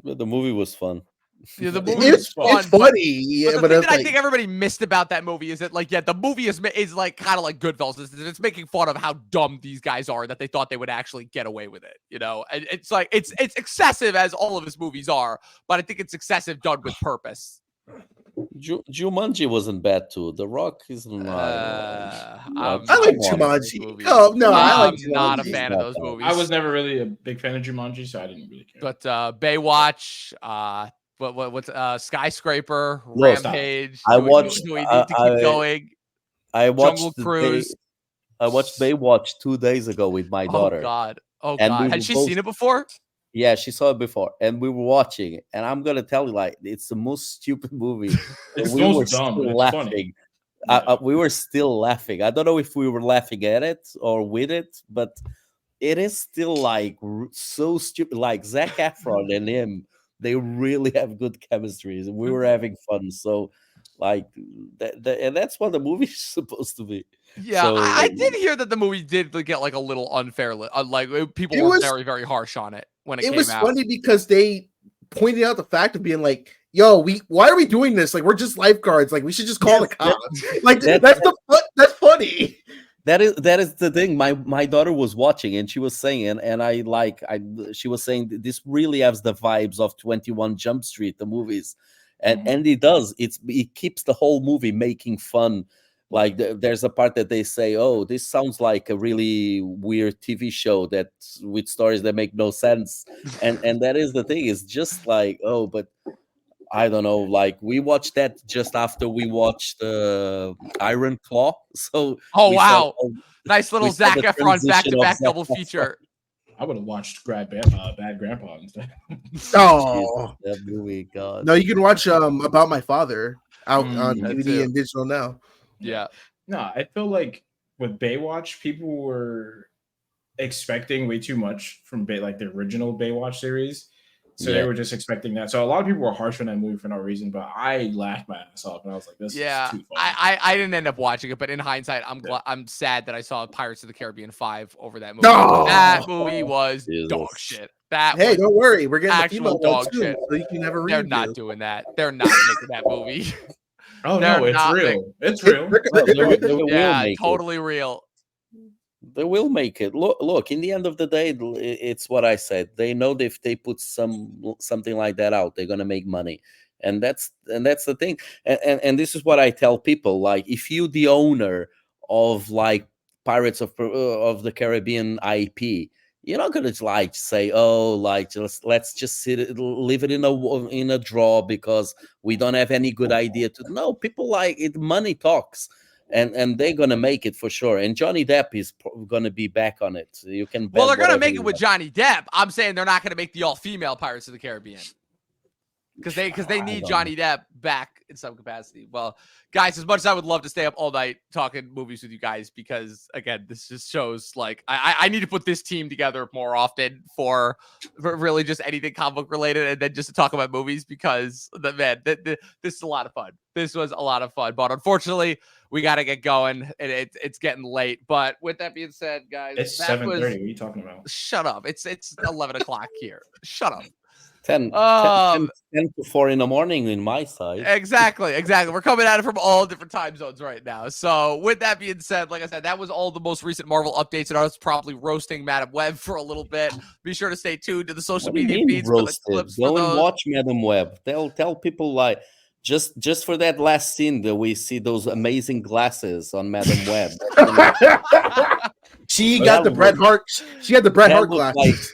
the movie was fun. Yeah, the movie was fun. It's funny, but the but thing it's that I like, think everybody missed about that movie is that, like, yeah, the movie is like kind of like Goodfellas. It's making fun of how dumb these guys are that they thought they would actually get away with it. You know, and it's like it's excessive as all of his movies are, but I think it's excessive done with purpose. Jumanji wasn't bad too. The Rock isn't. I like Jumanji. Oh no, I'm not a fan of those movies. I was never really a big fan of Jumanji, so I didn't really care. But Baywatch, what's Skyscraper, Rampage. I watched. Do we need to keep going? I watched Jungle Cruise. I watched Baywatch 2 days ago with my daughter. Oh god! Had she seen it before? Yeah, she saw it before, and we were watching it. And I'm gonna tell you, like, it's the most stupid movie. It's we most were dumb, still it's laughing. We were still laughing. I don't know if we were laughing at it or with it, but it is still like so stupid. Like Zac Efron and him, they really have good chemistry, and we were having fun. So, like, and that's what the movie is supposed to be. Yeah, so, I did hear that the movie did get like a little unfair. Like people were very, very harsh on it when it came out. It was funny because they pointed out the fact of being like, "Yo, why are we doing this? Like, we're just lifeguards. Like, we should just call the cops." Like, that's funny. That is the thing. My daughter was watching and she was saying, she was saying this really has the vibes of 21 Jump Street, the movies, and it does. It keeps the whole movie making fun. Like there's a part that they say, "Oh, this sounds like a really weird TV show that with stories that make no sense," and that is the thing. It's just like, oh, but I don't know. Like we watched that just after we watched Iron Claw. So wow, nice little Zac Efron back-to-back double feature. I would have watched Bad Grandpa instead. Oh, that movie, God. No, you can watch About My Father out on DVD and digital now. Yeah. No, I feel like with Baywatch, people were expecting way too much from like the original Baywatch series. So they were just expecting that. So a lot of people were harsh on that movie for no reason, but I laughed my ass off and I was like, this is too funny. I didn't end up watching it, but in hindsight, I'm sad that I saw Pirates of the Caribbean 5 over that movie. No! That movie was dog shit. Hey, don't worry. We're getting actual dog shit. So you can never read. They're not doing that. They're not making that movie. Oh no, it's real. It's real. Yeah, totally real. They will make it. Look. In the end of the day, it's what I said. They know that if they put something like that out, they're gonna make money, and that's the thing. And this is what I tell people. Like, if you the owner of like Pirates of the Caribbean IP, you're not gonna like say, oh, like let's just leave it in a drawer because we don't have any good idea to. No, people like it. Money talks, and they're gonna make it for sure. And Johnny Depp is gonna be back on it. So you can. Well, they're gonna make it with Johnny Depp. I'm saying they're not gonna make the all-female Pirates of the Caribbean because they need Johnny Depp back in some capacity. Well, guys, as much as I would love to stay up all night talking movies with you guys, because again, this just shows like I need to put this team together more often for really just anything comic book related, and then just to talk about movies because this is a lot of fun. This was a lot of fun, but unfortunately, we got to get going, and it's getting late. But with that being said, guys, it's 7:30. What are you talking about? Shut up! It's 11 o'clock here. Shut up. 10 to 4 in the morning in my side. Exactly. We're coming at it from all different time zones right now. So with that being said, like I said, that was all the most recent Marvel updates, and I was probably roasting Madam Web for a little bit. Be sure to stay tuned to the social media feeds for the clips. Go and watch Madam Web. Tell people like just for that last scene that we see those amazing glasses on Madam Web. She got the Bret Hart. She had the Bret Hart glasses.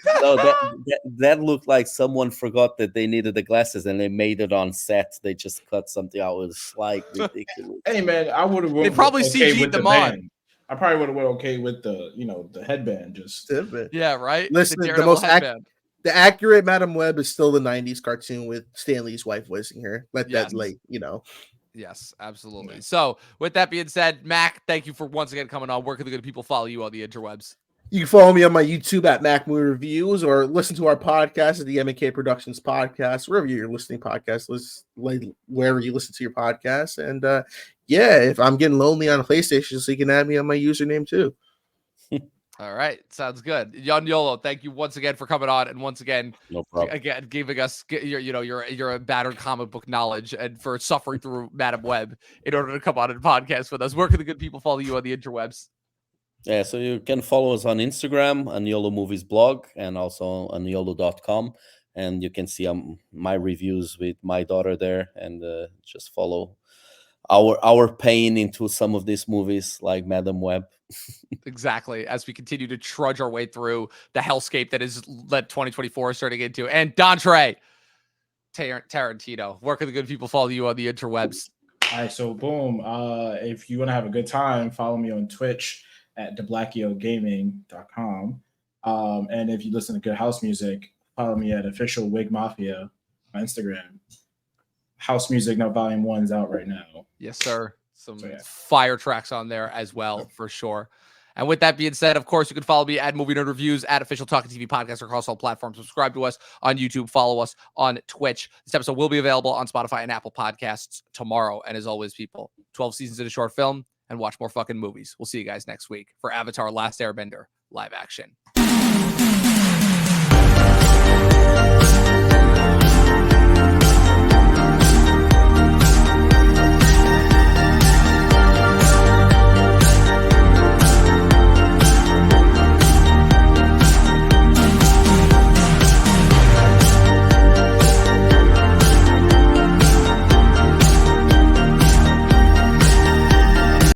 That looked like someone forgot that they needed the glasses and they made it on set. They just cut something out. It was like ridiculous. Hey man, I would have. They probably CG'd them on. I probably would have went okay with the headband. Just yeah, right. Listen, the accurate Madam Web is still the '90s cartoon with Stan Lee's wife voicing her. Yes, absolutely. So with that being said, Mac, thank you for once again coming on. Where can the good people follow you on the interwebs? You can follow me on my YouTube at Mac Movie Reviews, or listen to our podcast at the MK Productions Podcast, wherever you're listening podcasts, wherever you listen to your podcasts. And yeah, if I'm getting lonely on a PlayStation, so you can add me on my username too. All right, sounds good. Unyolo, thank you once again for coming on, and once again, No problem. again giving us your battered comic book knowledge, and for suffering through Madam Web in order to come on and podcast with us. Where can the good people follow you on the interwebs? Yeah, so you can follow us on Instagram, Unyolo Movies Blog, and also unyolo.com. And you can see my reviews with my daughter there, and just follow our pain into some of these movies like Madam Web. Exactly, as we continue to trudge our way through the hellscape that is let 2024 starting into. And Dontre Tarantino, where can the good people follow you on the interwebs? All right, so boom. If you want to have a good time, follow me on Twitch at theblackiogaming.com. And if you listen to good house music, follow me at Official Wig Mafia on Instagram. House Music Now Volume 1 is out right now. Yes, sir. Some So, yeah. fire tracks on there as well, for sure. And with that being said, of course, you can follow me at Movie Nerd Reviews, at Official Talking TV Podcast across all platforms. Subscribe to us on YouTube. Follow us on Twitch. This episode will be available on Spotify and Apple Podcasts tomorrow. And as always, people, 12 seasons in a short film, and watch more fucking movies. We'll see you guys next week for Avatar: Last Airbender live action.